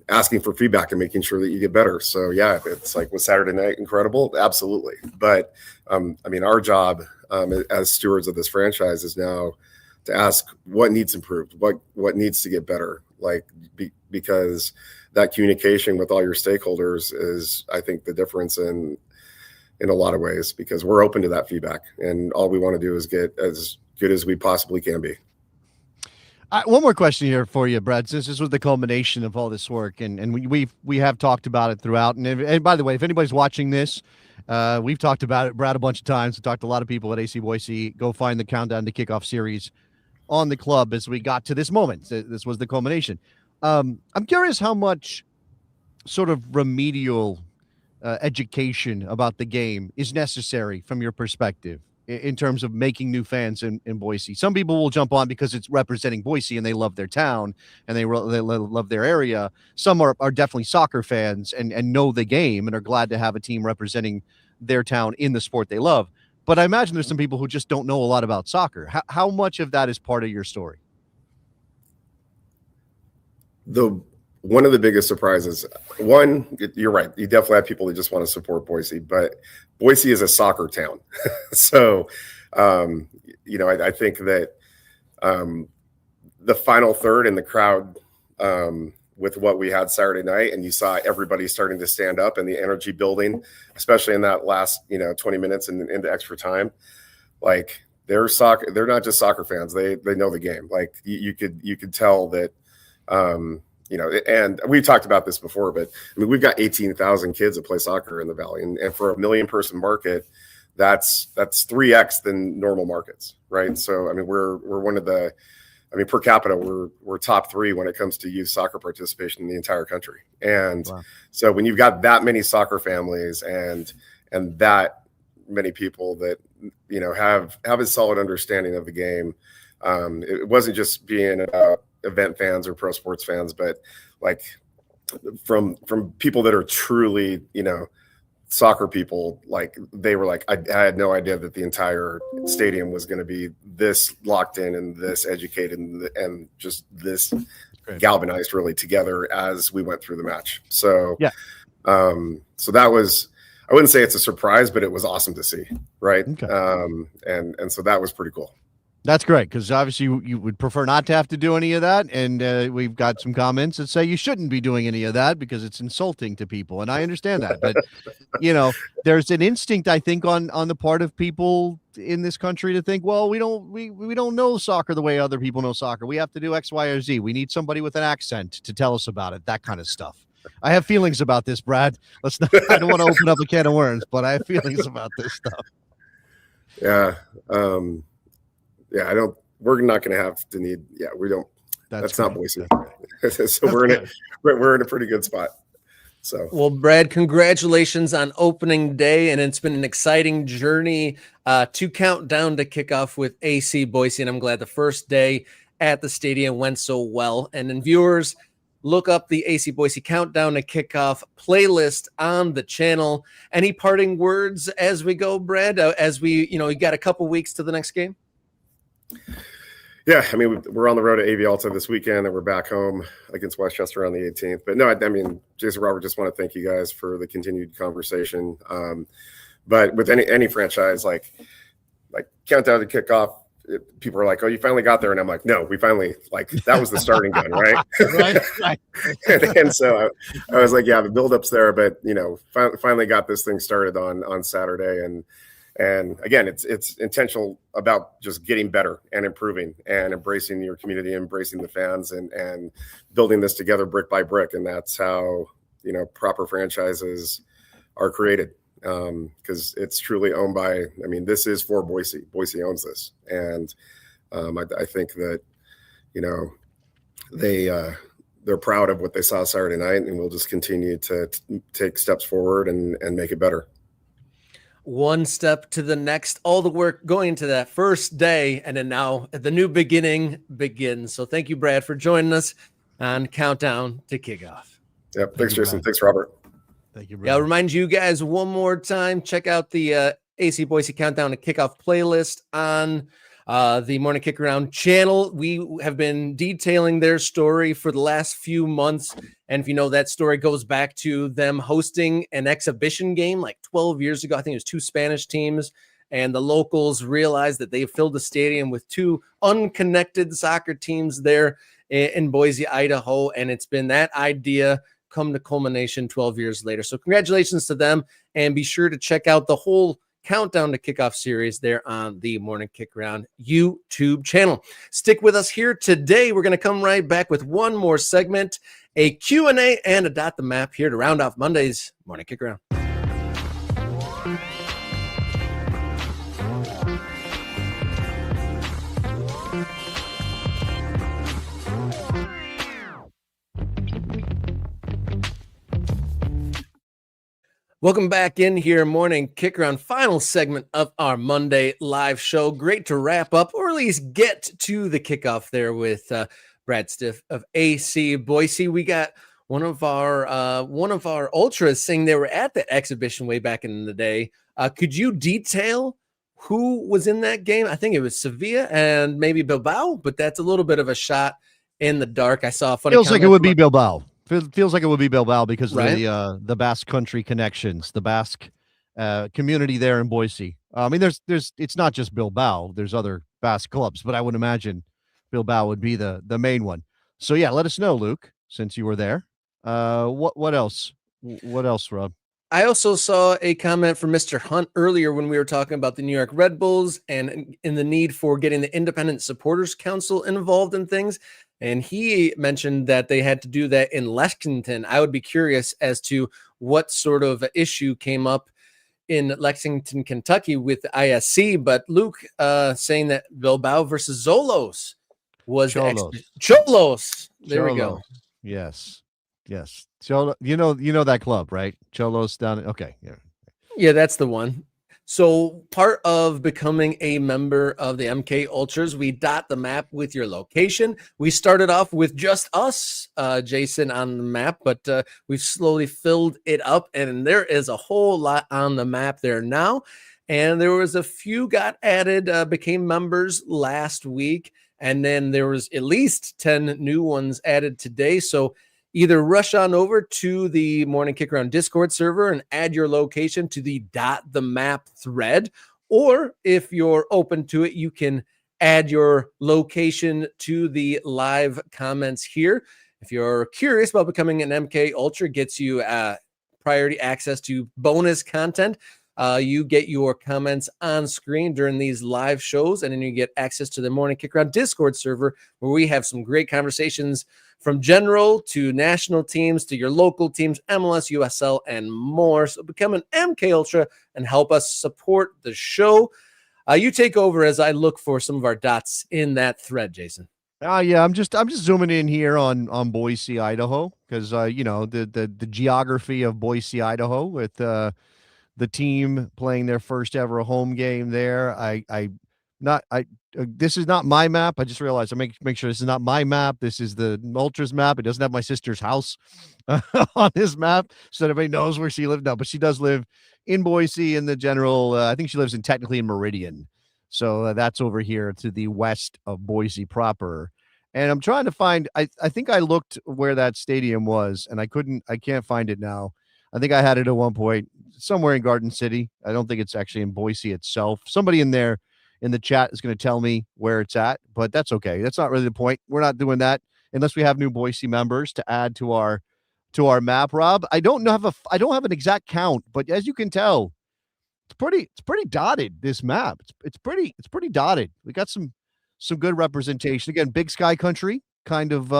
asking for feedback and making sure that you get better. So yeah, it's like, was Saturday night incredible? Absolutely. But our job as stewards of this franchise is now to ask what needs improved, what needs to get better, because that communication with all your stakeholders is, I think, the difference in a lot of ways, because we're open to that feedback, and all we want to do is get as good as we possibly can be. One more question here for you, Brad, since this was the culmination of all this work, and we have talked about it throughout. And by the way, if anybody's watching this, we've talked about it, Brad, a bunch of times. We talked to a lot of people at AC Boise. Go find the Countdown to Kickoff series on the club as we got to this moment. This was the culmination. I'm curious how much sort of remedial education about the game is necessary from your perspective in terms of making new fans in Boise. Some people will jump on because it's representing Boise and they love their town and they love their area. Some are definitely soccer fans and know the game and are glad to have a team representing their town in the sport they love. But I imagine there's some people who just don't know a lot about soccer. How much of that is part of your story? One of the biggest surprises, you're right. You definitely have people that just want to support Boise, but Boise is a soccer town. So, I think that the final third in the crowd, with what we had Saturday night, and you saw everybody starting to stand up and the energy building, especially in that last, 20 minutes and into extra time, they're not just soccer fans. They know the game. You could tell that, and we've talked about this before, but we've got 18,000 kids that play soccer in the Valley, and for a 1 million person market, that's 3x than normal markets, right? So, we're one of the, per capita, we're top 3 when it comes to youth soccer participation in the entire country. And wow. So when you've got that many soccer families and that many people that, have a solid understanding of the game, it wasn't just being about event fans or pro sports fans, but from people that are truly, soccer people, they were I had no idea that the entire stadium was going to be this locked in and this educated and just this galvanized really together as we went through the match. So yeah, so that was, I wouldn't say it's a surprise, but it was awesome to see, right? Okay. And so that was pretty cool. That's great, because obviously you would prefer not to have to do any of that, and we've got some comments that say you shouldn't be doing any of that because it's insulting to people, and I understand that. But there's an instinct, I think, on the part of people in this country to think, well, we don't know soccer the way other people know soccer. We have to do X, Y, or Z. We need somebody with an accent to tell us about it. That kind of stuff. I have feelings about this, Brad. I don't want to open up a can of worms, but I have feelings about this stuff. Yeah. Yeah, we're not going to have to need. Yeah, we don't. That's not Boise. So we're in a pretty good spot. So, well, Brad, congratulations on opening day, and it's been an exciting journey to count down to kickoff with AC Boise, and I'm glad the first day at the stadium went so well. And then viewers, look up the AC Boise Countdown to Kickoff playlist on the channel. Any parting words as we go, Brad? As we got a couple weeks to the next game. yeah, I mean, we're on the road to AV Alta this weekend, and we're back home against Westchester on the 18th. But no, I mean, Jason, Robert, just want to thank you guys for the continued conversation. But with any franchise, like countdown to kickoff, people are like, "Oh, you finally got there," and I'm like, "No, we finally that was the starting gun, right?" Right. and so I was like, "Yeah, the buildup's there, but finally got this thing started on Saturday." And again, it's intentional about just getting better and improving and embracing your community, embracing the fans, and building this together brick by brick. And that's how proper franchises are created, because it's truly owned by. I mean, this is for Boise. Boise owns this, and I think that they're proud of what they saw Saturday night, and we'll just continue to take steps forward and make it better. One step to the next, all the work going into that first day, and then now the new beginning begins. So thank you, Brad, for joining us on Countdown to Kickoff. Yep. Thanks, Jason. Thanks, Robert. Thank you, Brad. Yeah, I'll remind you guys one more time, check out the AC Boise Countdown to Kickoff playlist on the Morning Kickaround channel. We have been detailing their story for the last few months. And if you know, that story goes back to them hosting an exhibition game like 12 years ago. I think it was 2 Spanish teams, and the locals realized that they filled the stadium with 2 unconnected soccer teams there in Boise, Idaho. And it's been that idea come to culmination 12 years later. So congratulations to them, and be sure to check out the whole Countdown to Kickoff series there on the Morning Kickaround YouTube channel. Stick with us here today. We're going to come right back with one more segment, a Q&A, and a Dot the Map here to round off Monday's Morning Kickaround. Welcome back in here, Morning Kickaround, final segment of our Monday live show. Great to wrap up, or at least get to the kickoff there with Brad Stiff of AC Boise. We got one of our ultras saying they were at that exhibition way back in the day. Could you detail who was in that game? I think it was Sevilla and maybe Bilbao, but that's a little bit of a shot in the dark. I saw a funny feels like it would be Bilbao. Feels like it would be Bilbao because right? of the Basque country connections, the Basque community there in Boise. I mean, there's it's not just Bilbao. There's other Basque clubs, but I would imagine Bilbao would be the main one. So yeah, let us know, Luke, since you were there. What else? What else, Rob? I also saw a comment from Mr. Hunt earlier when we were talking about the New York Red Bulls and in the need for getting the Independent Supporters Council involved in things. And he mentioned that they had to do that in Lexington. I would be curious as to what sort of issue came up in Lexington, Kentucky with the ISC. But Luke saying that Bilbao versus Xolos was Cholos. There we go. Yes. Cholo, you know that club, right? Cholos down. Okay. Yeah, that's the one. So part of becoming a member of the MK Ultras, we dot the map with your location. We started off with just us, Jason, on the map, but we've slowly filled it up, and there is a whole lot on the map there now. And there was a few got added, became members last week, and then there was at least 10 new ones added today. So either rush on over to the Morning Kickaround Discord server and add your location to the Dot the Map thread, or if you're open to it, you can add your location to the live comments here. If you're curious about becoming an MK Ultra, gets you priority access to bonus content. You get your comments on screen during these live shows, and then you get access to the Morning Kickaround Discord server, where we have some great conversations from general to national teams to your local teams, MLS, USL, and more. So become an MK Ultra and help us support the show. You take over as I look for some of our dots in that thread, Jason. Yeah, I'm just zooming in here on Boise, Idaho, because the geography of Boise, Idaho, with the team playing their first ever home game there. This is not my map. I just realized I make sure this is not my map. This is the Ultras map. It doesn't have my sister's house on this map, so that everybody knows where she lived. No, but she does live in Boise in the general. I think she lives technically in Meridian, so that's over here to the west of Boise proper. And I'm trying to find. I think I looked where that stadium was, and I can't find it now. I think I had it at one point somewhere in Garden City. I don't think it's actually in Boise itself. Somebody in there in the chat is going to tell me where it's at, but that's okay. That's not really the point. We're not doing that unless we have new Boise members to add to our map. Rob, I don't have an exact count, but as you can tell, it's pretty dotted. This map, it's pretty dotted. We got some good representation. Again, Big Sky Country, kind of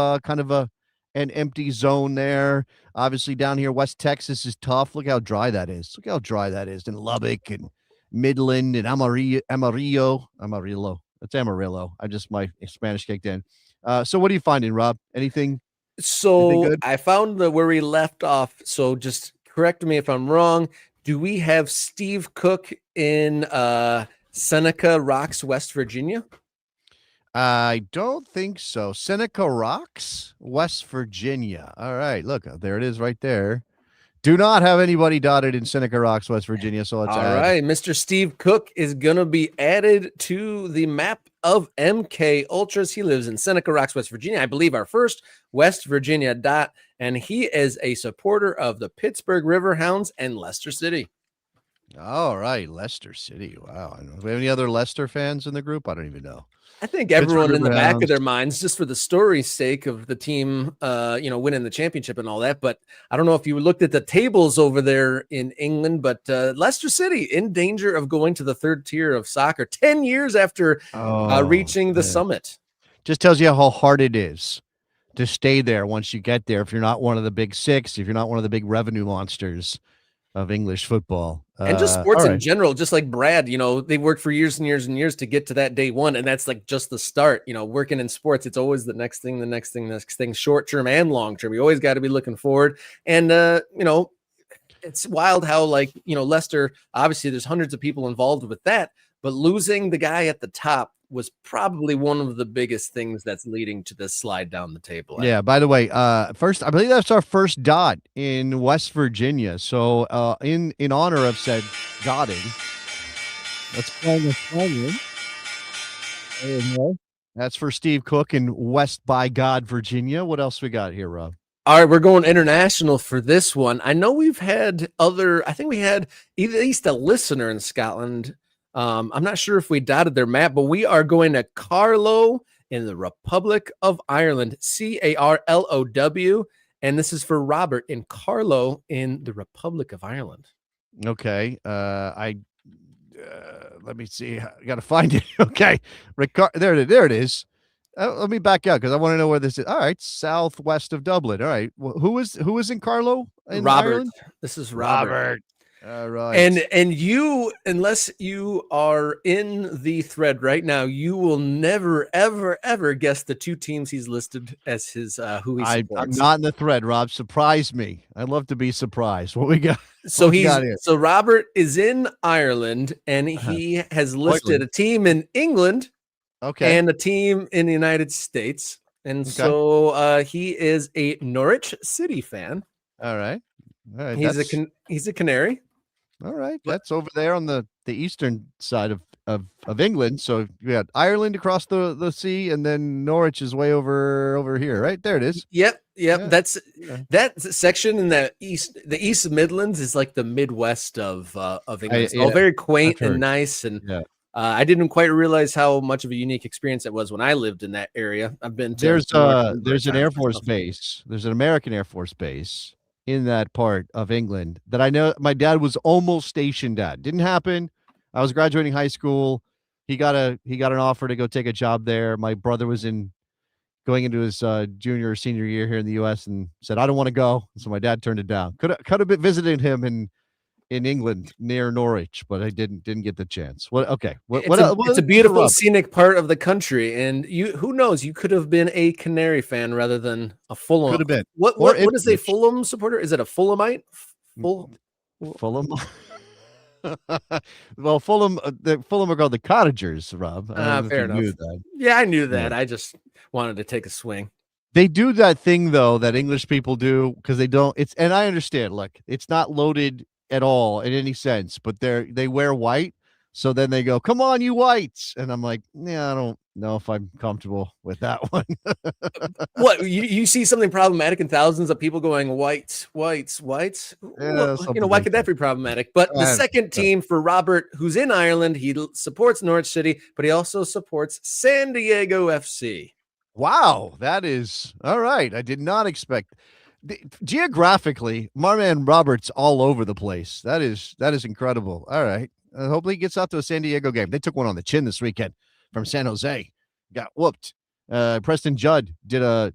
an empty zone there. Obviously, down here, West Texas is tough. Look how dry that is. Look how dry that is in Lubbock and Midland and Amarillo. That's Amarillo. My Spanish kicked in. So what are you finding, Rob? Anything good? I found where we left off. So just correct me if I'm wrong. Do we have Steve Cook in Seneca Rocks, West Virginia? I don't think so. Seneca Rocks, West Virginia. All right, look, there it is right there. Do not have anybody dotted in Seneca Rocks, West Virginia. So let's add. Right, Mr. Steve Cook is going to be added to the map of MK Ultras. He lives in Seneca Rocks, West Virginia. I believe our first West Virginia dot, and he is a supporter of the Pittsburgh Riverhounds and Leicester City. All right, Leicester City. Wow. Do we have any other Leicester fans in the group? I don't even know. I think everyone in the back of their minds, just for the story's sake of the team, winning the championship and all that. But I don't know if you looked at the tables over there in England, but Leicester City in danger of going to the third tier of soccer 10 years after reaching the summit. Just tells you how hard it is to stay there once you get there. If you're not one of the big six, if you're not one of the big revenue monsters of English football. And just sports in general, just like Brad, they worked for years and years and years to get to that day one. And that's like just the start, working in sports. It's always the next thing, short term and long term. You always got to be looking forward. And, it's wild how Leicester, obviously there's hundreds of people involved with that, but losing the guy at the top was probably one of the biggest things that's leading to this slide down the table. Yeah. By the way, first, I believe that's our first dot in West Virginia. So, in honor of said dotting, let's call this one. That's for Steve Cook in West by God, Virginia. What else we got here, Rob? All right, we're going international for this one. I know we've had I think we had at least a listener in Scotland. I'm not sure if we dotted their map, but we are going to Carlow in the Republic of Ireland, Carlow. And this is for Robert in Carlow in the Republic of Ireland. Okay. Let me see. I got to find it. Okay. There it is. Let me back out because I want to know where this is. All right. Southwest of Dublin. All right. Well, who is in Carlow? In Robert. Ireland? This is Robert. All right. And you, unless you are in the thread right now, you will never, ever, ever guess the two teams he's listed as his who he supports. I'm not in the thread, Rob. Surprise me. I'd love to be surprised. What we got? So so Robert is in Ireland, and he has listed a team in England, and a team in the United States, and so he is a Norwich City fan. All right. He's a Canary. All right, that's over there on the eastern side of England. So you got Ireland across the sea, and then Norwich is way over here. Right there it is. Yep. Yeah. That section in the East Midlands is like the Midwest of England. It's all very quaint and nice, and I didn't quite realize how much of a unique experience it was when I lived in that area. I've been to there's an Air Force base. There's an American Air Force base in that part of England that I know my dad was almost stationed at. Didn't happen. I was graduating high school. He got an offer to go take a job there. My brother was going into his junior or senior year here in the US and said, I don't want to go. So my dad turned it down. Could have been visiting him in England near Norwich, but I didn't get the chance. What? Okay. It's a beautiful scenic part of the country, and who knows, you could have been a Canary fan rather than a Fulham. Could have been. What is a Fulham supporter? Is it a Fulhamite? Fulham. Well, Fulham are called the Cottagers, Rob. Fair enough. Yeah, I knew that. I just wanted to take a swing. They do that thing though that English people do because they don't. And I understand. Look, it's not loaded at all in any sense, but they wear white, so then they go, "Come on, you whites," and I'm like, "Yeah, I don't know if I'm comfortable with that one." What you see something problematic in thousands of people going whites? Yeah, why could that be problematic? But the second team for Robert, who's in Ireland, he supports Norwich City, but he also supports San Diego FC. Wow, that is all right. I did not expect. Geographically, my man Robert's all over the place. That is incredible. All right. Hopefully he gets out to a San Diego game. They took one on the chin this weekend from San Jose. Got whooped. Preston Judd did a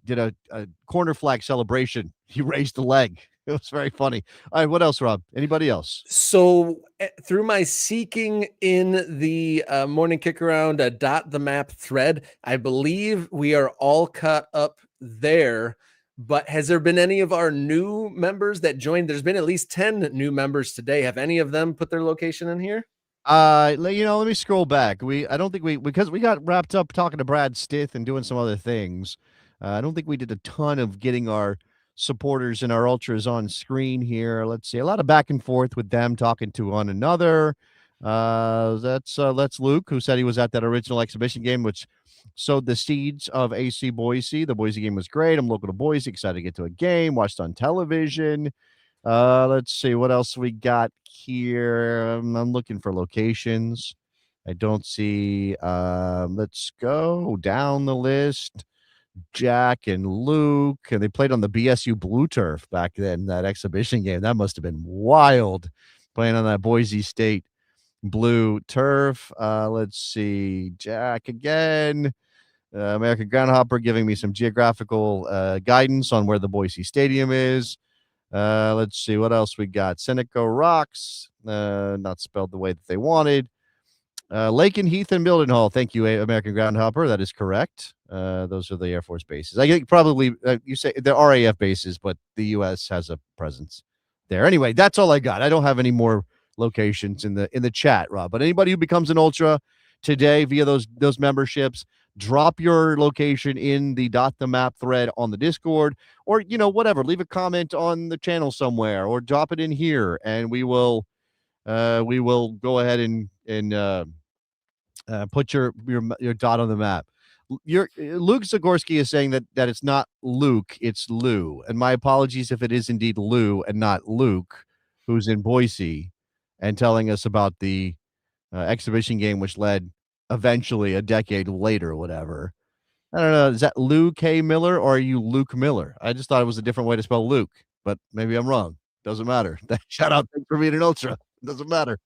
corner flag celebration. He raised the leg. It was very funny. All right, what else, Rob? Anybody else? So through my seeking in the morning kick around dot the map thread, I believe we are all caught up there. But has there been any of our new members that joined? There's been at least 10 new members today. Have any of them put their location in here? Let me scroll back. Because we got wrapped up talking to Brad Stith and doing some other things. I don't think we did a ton of getting our supporters and our ultras on screen here. Let's see, a lot of back and forth with them talking to one another. That's Luke, who said he was at that original exhibition game, which sowed the seeds of AC Boise. The Boise game was great. I'm local to Boise, excited to get to a game, watched on television. Let's see what else we got here. I'm looking for locations. I don't see. Let's go down the list. Jack and Luke, and they played on the BSU Blue Turf back then, that exhibition game. That must have been wild, playing on that Boise State Blue Turf. Let's see. Jack again. American Groundhopper giving me some geographical guidance on where the Boise Stadium is. Let's see what else we got. Seneca Rocks, not spelled the way that they wanted. Lake and Heath and Mildenhall. Thank you, American Groundhopper. That is correct. Those are the Air Force bases. I think probably you say they're RAF bases, but the U.S. has a presence there. Anyway, that's all I got. I don't have any more locations in the chat, Rob. But anybody who becomes an ultra today via those memberships, drop your location in the dot the map thread on the Discord, or whatever. Leave a comment on the channel somewhere, or drop it in here, and we will go ahead and put your dot on the map. Luke Zagorski is saying that it's not Luke, it's Lou. And my apologies if it is indeed Lou and not Luke, who's in Boise and telling us about the exhibition game, which led eventually a decade later, whatever. I don't know. Is that Lou K. Miller or are you Luke Miller? I just thought it was a different way to spell Luke, but maybe I'm wrong. Doesn't matter. Shout out for being an ultra. Doesn't matter.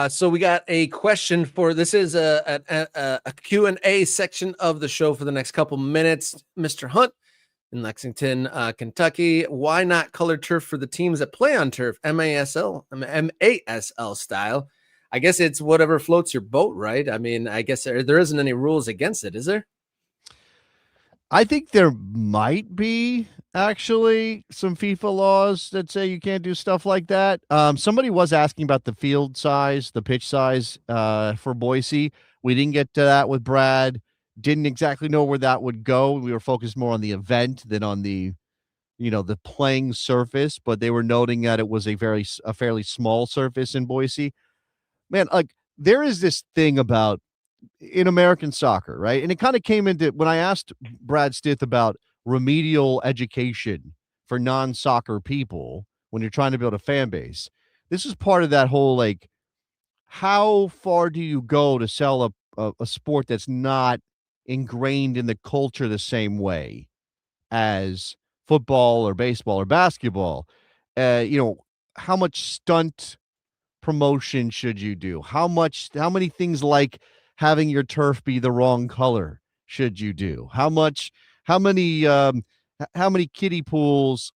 So we got a question for this is a Q&A section of the show for the next couple minutes. Mr. Hunt in Lexington, Kentucky. Why not colored turf for the teams that play on turf? MASL style. I guess it's whatever floats your boat, right? I mean, I guess there isn't any rules against it, is there? I think there might be actually some FIFA laws that say you can't do stuff like that. Somebody was asking about the field size, the pitch size for Boise. We didn't get to that with Brad. Didn't exactly know where that would go. We were focused more on the event than on the playing surface, but they were noting that it was a fairly small surface in Boise. Man, like there is this thing about in American soccer, right? And it kind of came into when I asked Brad Stith about remedial education for non-soccer people when you're trying to build a fan base. This is part of that whole, like, how far do you go to sell a sport that's not ingrained in the culture the same way as football or baseball or basketball? How much stunt promotion should you do? How many things like having your turf be the wrong color should you do? How many kiddie pools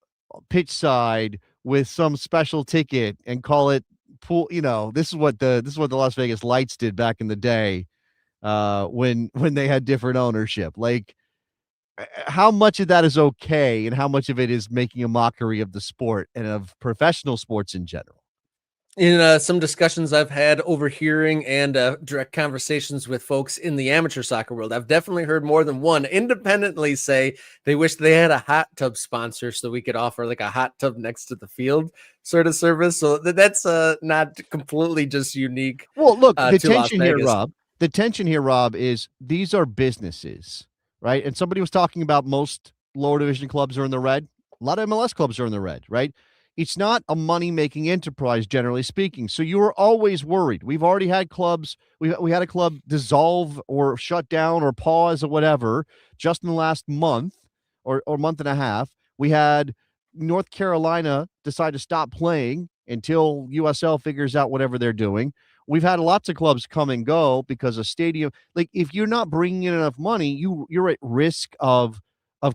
pitch side with some special ticket and call it pool. This is what the Las Vegas Lights did back in the day, when they had different ownership. Like, how much of that is okay, and how much of it is making a mockery of the sport and of professional sports in general? In some discussions I've had, overhearing and direct conversations with folks in the amateur soccer world, I've definitely heard more than one independently say they wish they had a hot tub sponsor so we could offer like a hot tub next to the field sort of service. So that's not completely just unique. Well, look, the to Las tension here, Vegas. Rob. The tension here, Rob, is these are businesses, right? And somebody was talking about most lower division clubs are in the red. A lot of MLS clubs are in the red, right? It's not a money-making enterprise, generally speaking. So you are always worried. We've already had clubs. We had a club dissolve or shut down or pause or whatever just in the last month or month and a half. We had North Carolina decide to stop playing until USL figures out whatever they're doing. We've had lots of clubs come and go because of stadium. Like, if you're not bringing in enough money, you're at risk of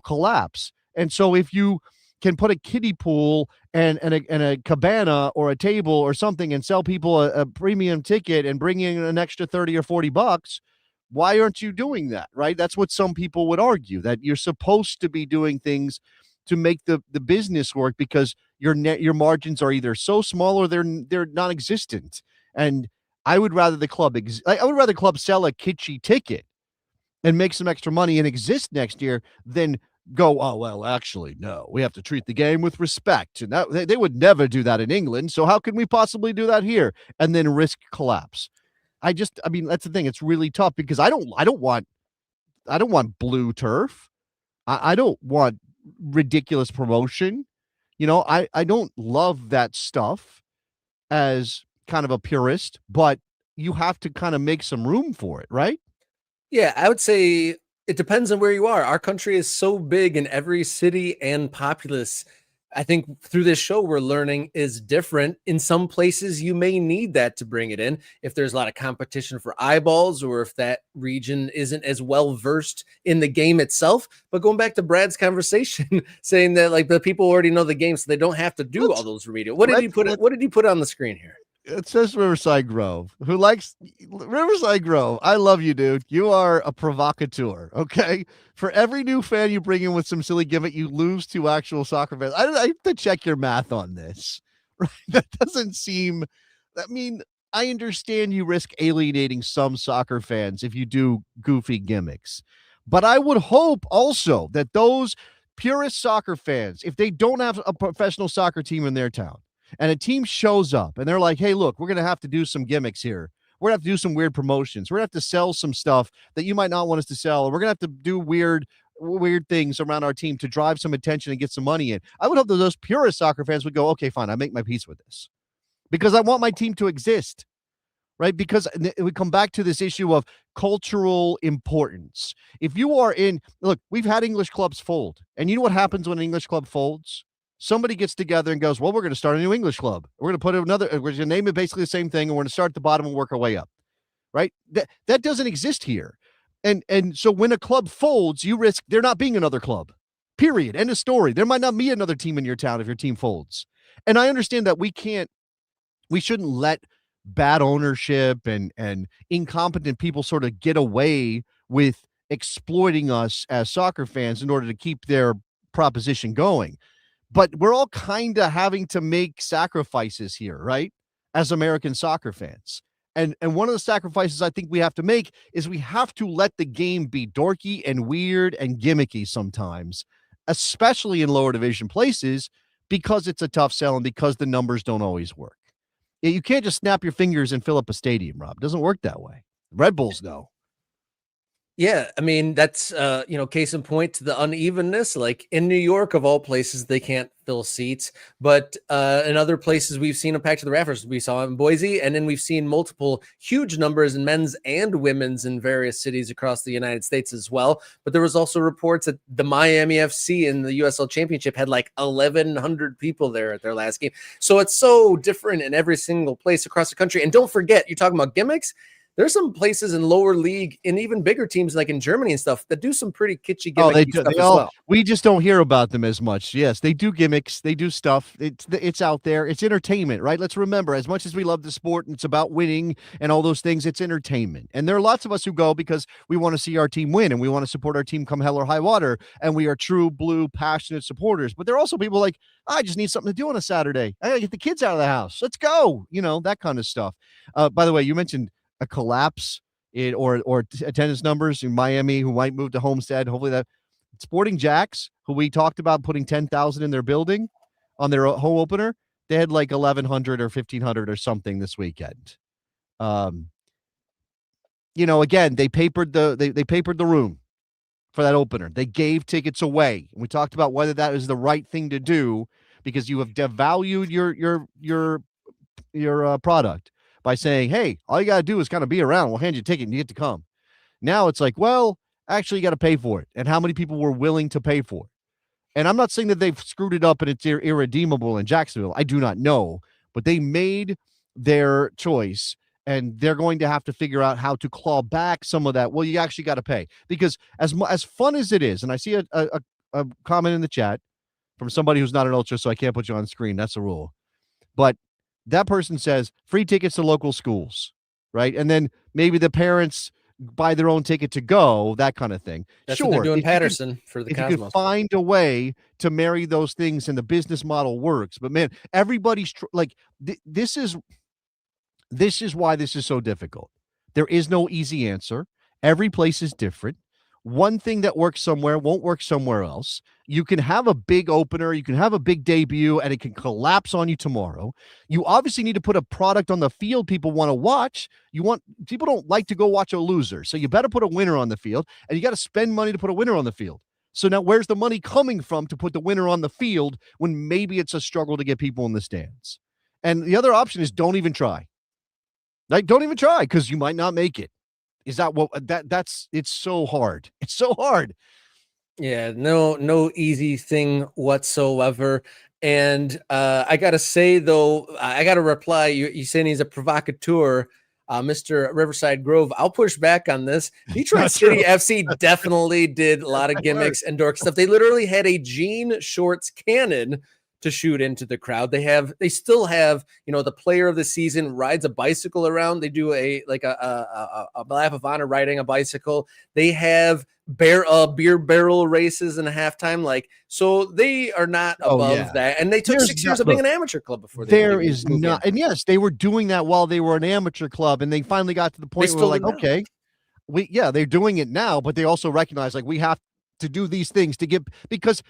collapse. And so if you can put a kiddie pool and a cabana or a table or something and sell people a premium ticket and bring in an extra 30 or 40 bucks, why aren't you doing that, right? That's what some people would argue, that you're supposed to be doing things to make the business work, because your margins are either so small or they're non-existent. And I would rather the club sell a kitschy ticket and make some extra money and exist next year than go, oh, well, actually, no, we have to treat the game with respect. And that they would never do that in England. So how can we possibly do that here? And then risk collapse. I mean, that's the thing. It's really tough because I don't want blue turf. I don't want ridiculous promotion. I don't love that stuff as kind of a purist, but you have to kind of make some room for it, right? Yeah, I would say it depends on where you are. Our country is so big, and every city and populace, I think through this show we're learning, is different. In some places you may need that to bring it in if there's a lot of competition for eyeballs, or if that region isn't as well versed in the game itself. But going back to Brad's conversation, saying that like the people already know the game, so they don't have to do all those remedial. What did he put on the screen here? It says Riverside Grove. Who likes Riverside Grove? I love you, dude. You are a provocateur, okay? For every new fan you bring in with some silly gimmick, you lose 2 actual soccer fans. I have to check your math on this. Right? That doesn't seem... I mean, I understand you risk alienating some soccer fans if you do goofy gimmicks. But I would hope also that those purist soccer fans, if they don't have a professional soccer team in their town, and a team shows up and they're like, hey, look, we're going to have to do some gimmicks here. We're going to have to do some weird promotions. We're going to have to sell some stuff that you might not want us to sell. And we're going to have to do weird things around our team to drive some attention and get some money in. I would hope that those purist soccer fans would go, okay, fine, I make my peace with this because I want my team to exist, right? Because we come back to this issue of cultural importance. If you are look, we've had English clubs fold. And you know what happens when an English club folds? Somebody gets together and goes, well, we're going to start a new English club. We're going to put we're going to name it basically the same thing, and we're going to start at the bottom and work our way up, right? That doesn't exist here. And so when a club folds, you risk there not being another club, period. End of story. There might not be another team in your town if your team folds. And I understand that we shouldn't let bad ownership and incompetent people sort of get away with exploiting us as soccer fans in order to keep their proposition going. But we're all kind of having to make sacrifices here, right? As American soccer fans. And one of the sacrifices I think we have to make is we have to let the game be dorky and weird and gimmicky sometimes, especially in lower division places, because it's a tough sell and because the numbers don't always work. You can't just snap your fingers and fill up a stadium, Rob. It doesn't work that way. Red Bulls know. Yeah, I mean, that's, case in point to the unevenness. Like in New York, of all places, they can't fill seats. But in other places, we've seen a pack to the rafters. We saw it in Boise, and then we've seen multiple huge numbers in men's and women's in various cities across the United States as well. But there was also reports that the Miami FC in the USL Championship had like 1,100 people there at their last game. So it's so different in every single place across the country. And don't forget, you're talking about gimmicks. there's some places in lower league and even bigger teams like in Germany and stuff that do some pretty kitschy Oh, gimmicky stuff as well. We just don't hear about them as much. Yes, they do gimmicks. They do stuff. It's out there. It's entertainment, right? Let's remember, as much as we love the sport and it's about winning and all those things, it's entertainment. And there are lots of us who go because we want to see our team win and we want to support our team come hell or high water. And we are true blue, passionate supporters. But there are also people like, I just need something to do on a Saturday. I gotta get the kids out of the house. Let's go. That kind of stuff. By the way, you mentioned a collapse or attendance numbers in Miami who might move to Homestead. Hopefully that Sporting Jacks, who we talked about putting 10,000 in their building on their home opener, they had like 1,100 or 1,500 or something this weekend. Again, they papered the room for that opener. They gave tickets away. And we talked about whether that is the right thing to do because you have devalued your product by saying, hey, all you got to do is kind of be around. We'll hand you a ticket and you get to come. Now it's like, well, actually you got to pay for it. And how many people were willing to pay for it? And I'm not saying that they've screwed it up and it's irredeemable in Jacksonville. I do not know, but they made their choice and they're going to have to figure out how to claw back some of that. Well, you actually got to pay because as fun as it is, and I see a comment in the chat from somebody who's not an ultra, so I can't put you on screen. That's the rule. But that person says free tickets to local schools, right? And then maybe the parents buy their own ticket to go, that kind of thing. That's sure, what they're doing Patterson for the if Cosmos. you could find a way to marry those things and the business model works. But man, everybody's this is why this is so difficult. There is no easy answer. Every place is different. One thing that works somewhere won't work somewhere else. You can have a big opener, you can have a big debut, and it can collapse on you tomorrow. You obviously need to put a product on the field people want to watch. People don't like to go watch a loser. So you better put a winner on the field, and you got to spend money to put a winner on the field. So now where's the money coming from to put the winner on the field when maybe it's a struggle to get people in the stands? And the other option is don't even try. Like, don't even try because you might not make it. Is that what it's so hard. It's so hard. Yeah, no easy thing whatsoever. And I gotta say though, I gotta reply. You saying he's a provocateur, Mr. Riverside Grove. I'll push back on this. Detroit City FC definitely did a lot of gimmicks and dork stuff. They literally had a jean shorts cannon to shoot into the crowd. They still have, the player of the season rides a bicycle around. They do a lap of honor riding a bicycle. They have beer barrel races in a halftime. So they are not above that. And they took 6 years of being an amateur club before. There is not. And yes, they were doing that while they were an amateur club. And they finally got to the point where okay, they're doing it now, but they also recognize we have to do these things to get, because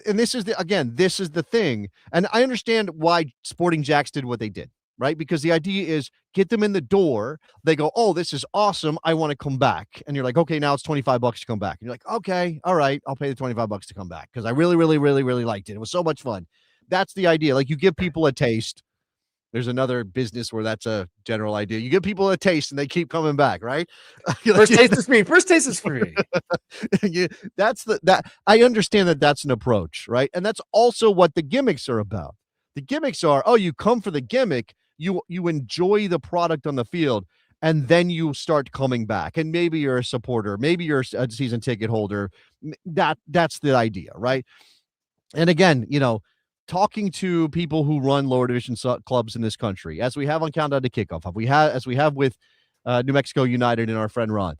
this is the thing. And I understand why Sporting Jacks did what they did, right? Because the idea is get them in the door. They go, oh, this is awesome. I want to come back. And you're like, okay, now it's $25 to come back. And you're like, okay, all right, I'll pay the $25 to come back because I really, really, really, really liked it. It was so much fun. That's the idea. You give people a taste. There's another business where that's a general idea. You give people a taste and they keep coming back, right? First taste is free. First taste is free. I understand that that's an approach, right? And that's also what the gimmicks are about. The gimmicks are, you come for the gimmick, you enjoy the product on the field, and then you start coming back. And maybe you're a supporter, maybe you're a season ticket holder. That's the idea, right? And again, talking to people who run lower division clubs in this country, as we have on Countdown to Kickoff, as we have with New Mexico United and our friend Ron,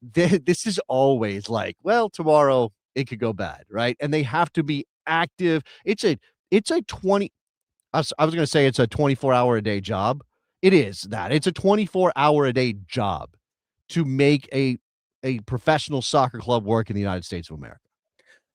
this is always tomorrow it could go bad, right? And they have to be active. It's a 24-hour a day job. It is that. It's a 24-hour a day job to make a professional soccer club work in the United States of America.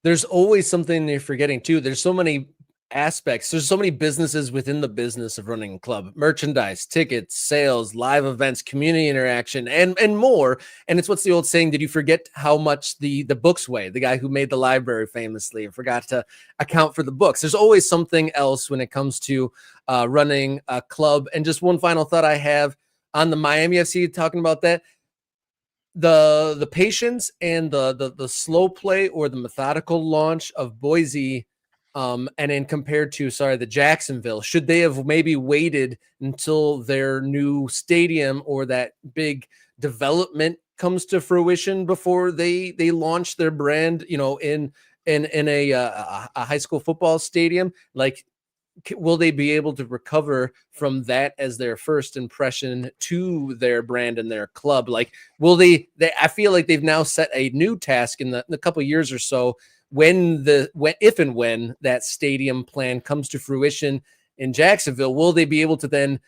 There's always something you're forgetting too. There's so many aspects. There's so many businesses within the business of running a club: merchandise, tickets, sales, live events, community interaction, and more. And it's what's the old saying? Did you forget how much the books weigh? The guy who made the library famously forgot to account for the books. There's always something else when it comes to running a club. And just one final thought I have on the Miami FC, talking about that. The patience and the slow play or the methodical launch of Boise And then compared to, the Jacksonville, should they have maybe waited until their new stadium or that big development comes to fruition before they launch their brand, in a high school football stadium? Like, will they be able to recover from that as their first impression to their brand and their club? Like, will they I feel like they've now set a new task in the couple of years or so, if and when that stadium plan comes to fruition in Jacksonville. Will they be able to then,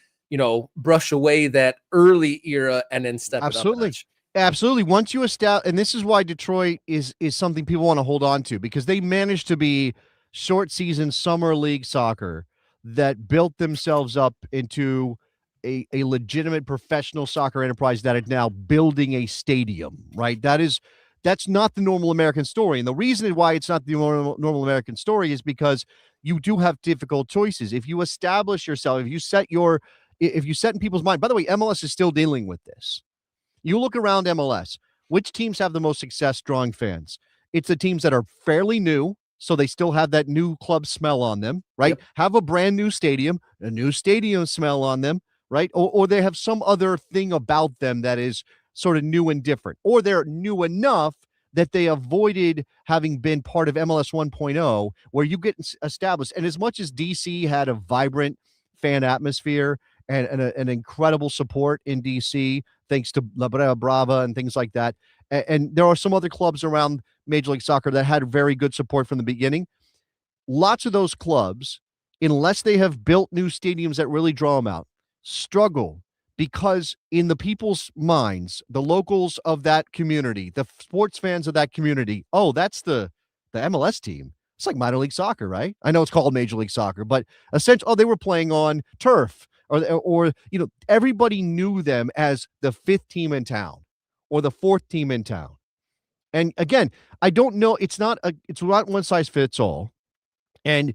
brush away that early era and then step it up a notch? Absolutely. Once you establish, and this is why Detroit is something people want to hold on to, because they managed to be short season summer league soccer that built themselves up into a legitimate professional soccer enterprise that is now building a stadium, right? That's not the normal American story. And the reason why it's not the normal American story is because you do have difficult choices. If you establish yourself, if you set in people's mind, by the way, MLS is still dealing with this. You look around MLS, which teams have the most success drawing fans? It's the teams that are fairly new, so they still have that new club smell on them, right? Yep. Have a brand new stadium, a new stadium smell on them, right? Or they have some other thing about them that is sort of new and different, or they're new enough that they avoided having been part of MLS 1.0, where you get established. And as much as DC had a vibrant fan atmosphere and an incredible support in DC, thanks to La Brava and things like that, and there are some other clubs around Major League Soccer that had very good support from the beginning. Lots of those clubs, unless they have built new stadiums that really draw them out, struggle because in the people's minds, the locals of that community, the sports fans of that community, oh, that's the MLS team. It's like minor league soccer, right? I know it's called Major League Soccer, but essentially, they were playing on turf, or everybody knew them as the fifth team in town or the fourth team in town. And again, I don't know. It's not one size fits all, and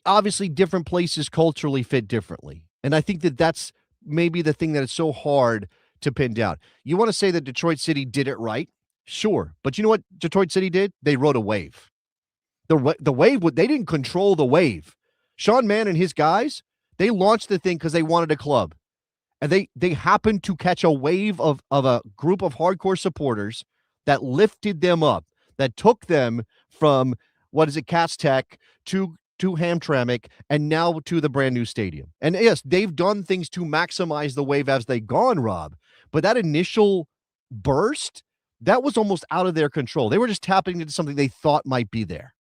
obviously, different places culturally fit differently. And I think that's maybe the thing that is so hard to pin down. You want to say that Detroit City did it right? Sure. But you know what Detroit City did? They rode a wave. The wave, they didn't control the wave. Sean Mann and his guys, they launched the thing because they wanted a club. And they happened to catch a wave of a group of hardcore supporters that lifted them up, that took them from, Cats Tech to Hamtramck, and now to the brand new stadium. And yes, they've done things to maximize the wave as they've gone, Rob. But that initial burst, that was almost out of their control. They were just tapping into something they thought might be there.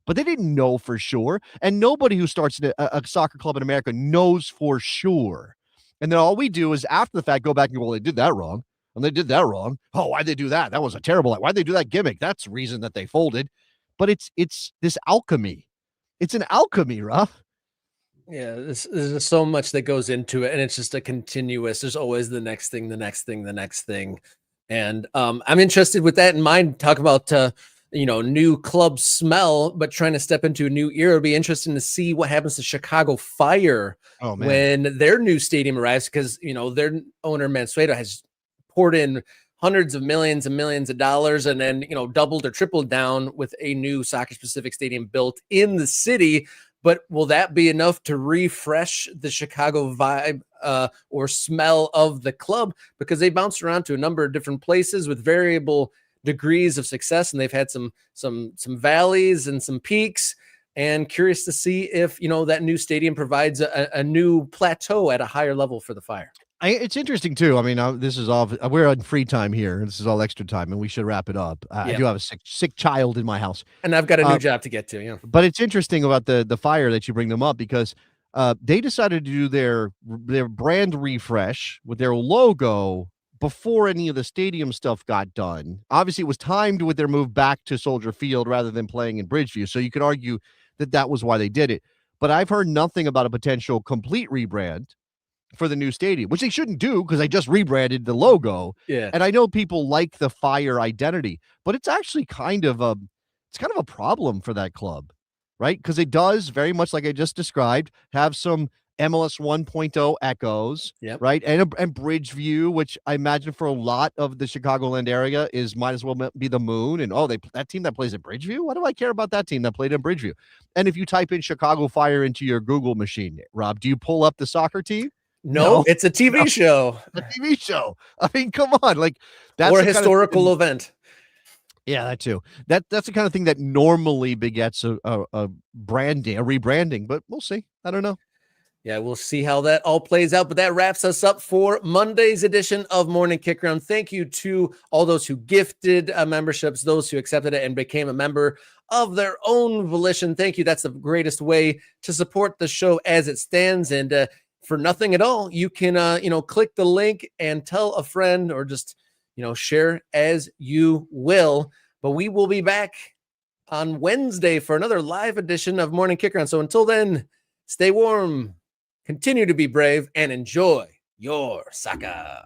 But they didn't know for sure. And nobody who starts a soccer club in America knows for sure. And then all we do is, after the fact, go back and go, well, they did that wrong. And they did that wrong. Oh, why'd they do that? That was a terrible. Why'd they do that gimmick? That's the reason that they folded. But it's this alchemy. It's an alchemy, Rob. Yeah, there's just so much that goes into it, and it's just a continuous. There's always the next thing, the next thing, the next thing. And I'm interested with that in mind. Talk about new club smell, but trying to step into a new era. It'll be interesting to see what happens to Chicago Fire when their new stadium arrives, because their owner Mansueto has poured in hundreds of millions and millions of dollars, and then doubled or tripled down with a new soccer specific stadium built in the city. But will that be enough to refresh the Chicago vibe or smell of the club? Because they bounced around to a number of different places with variable degrees of success, and they've had some valleys and some peaks. And curious to see if that new stadium provides a new plateau at a higher level for the Fire. It's interesting too. I mean, this is all, we're on free time here. This is all extra time, and we should wrap it up. I do have a sick child in my house, and I've got a new job to get to. Yeah, but it's interesting about the Fire that you bring them up, because they decided to do their brand refresh with their logo before any of the stadium stuff got done. Obviously, it was timed with their move back to Soldier Field rather than playing in Bridgeview, so you could argue that was why they did it. But I've heard nothing about a potential complete rebrand for the new stadium, which they shouldn't do because they just rebranded the logo. Yeah. And I know people like the Fire identity, but it's actually kind of a problem for that club, right? Because it does, very much like I just described, have some MLS 1.0 echoes, Yep. right? And Bridgeview, which I imagine for a lot of the Chicagoland area is might as well be the Moon. And that team that plays at Bridgeview, what do I care about that team that played in Bridgeview? And if you type in Chicago Fire into your Google machine, Rob, do you pull up the soccer team? No, it's a TV show. A TV show. I mean, come on, like that's or a the kind of historical event. Yeah, that too. That's the kind of thing that normally begets a rebranding, but we'll see. I don't know. Yeah, we'll see how that all plays out. But that wraps us up for Monday's edition of Morning Kickaround. Thank you to all those who gifted memberships, those who accepted it and became a member of their own volition. Thank you. That's the greatest way to support the show as it stands. And for nothing at all, you can click the link and tell a friend, or just share as you will. But we will be back on Wednesday for another live edition of Morning Kickaround. So until then, stay warm, continue to be brave, and enjoy your soccer.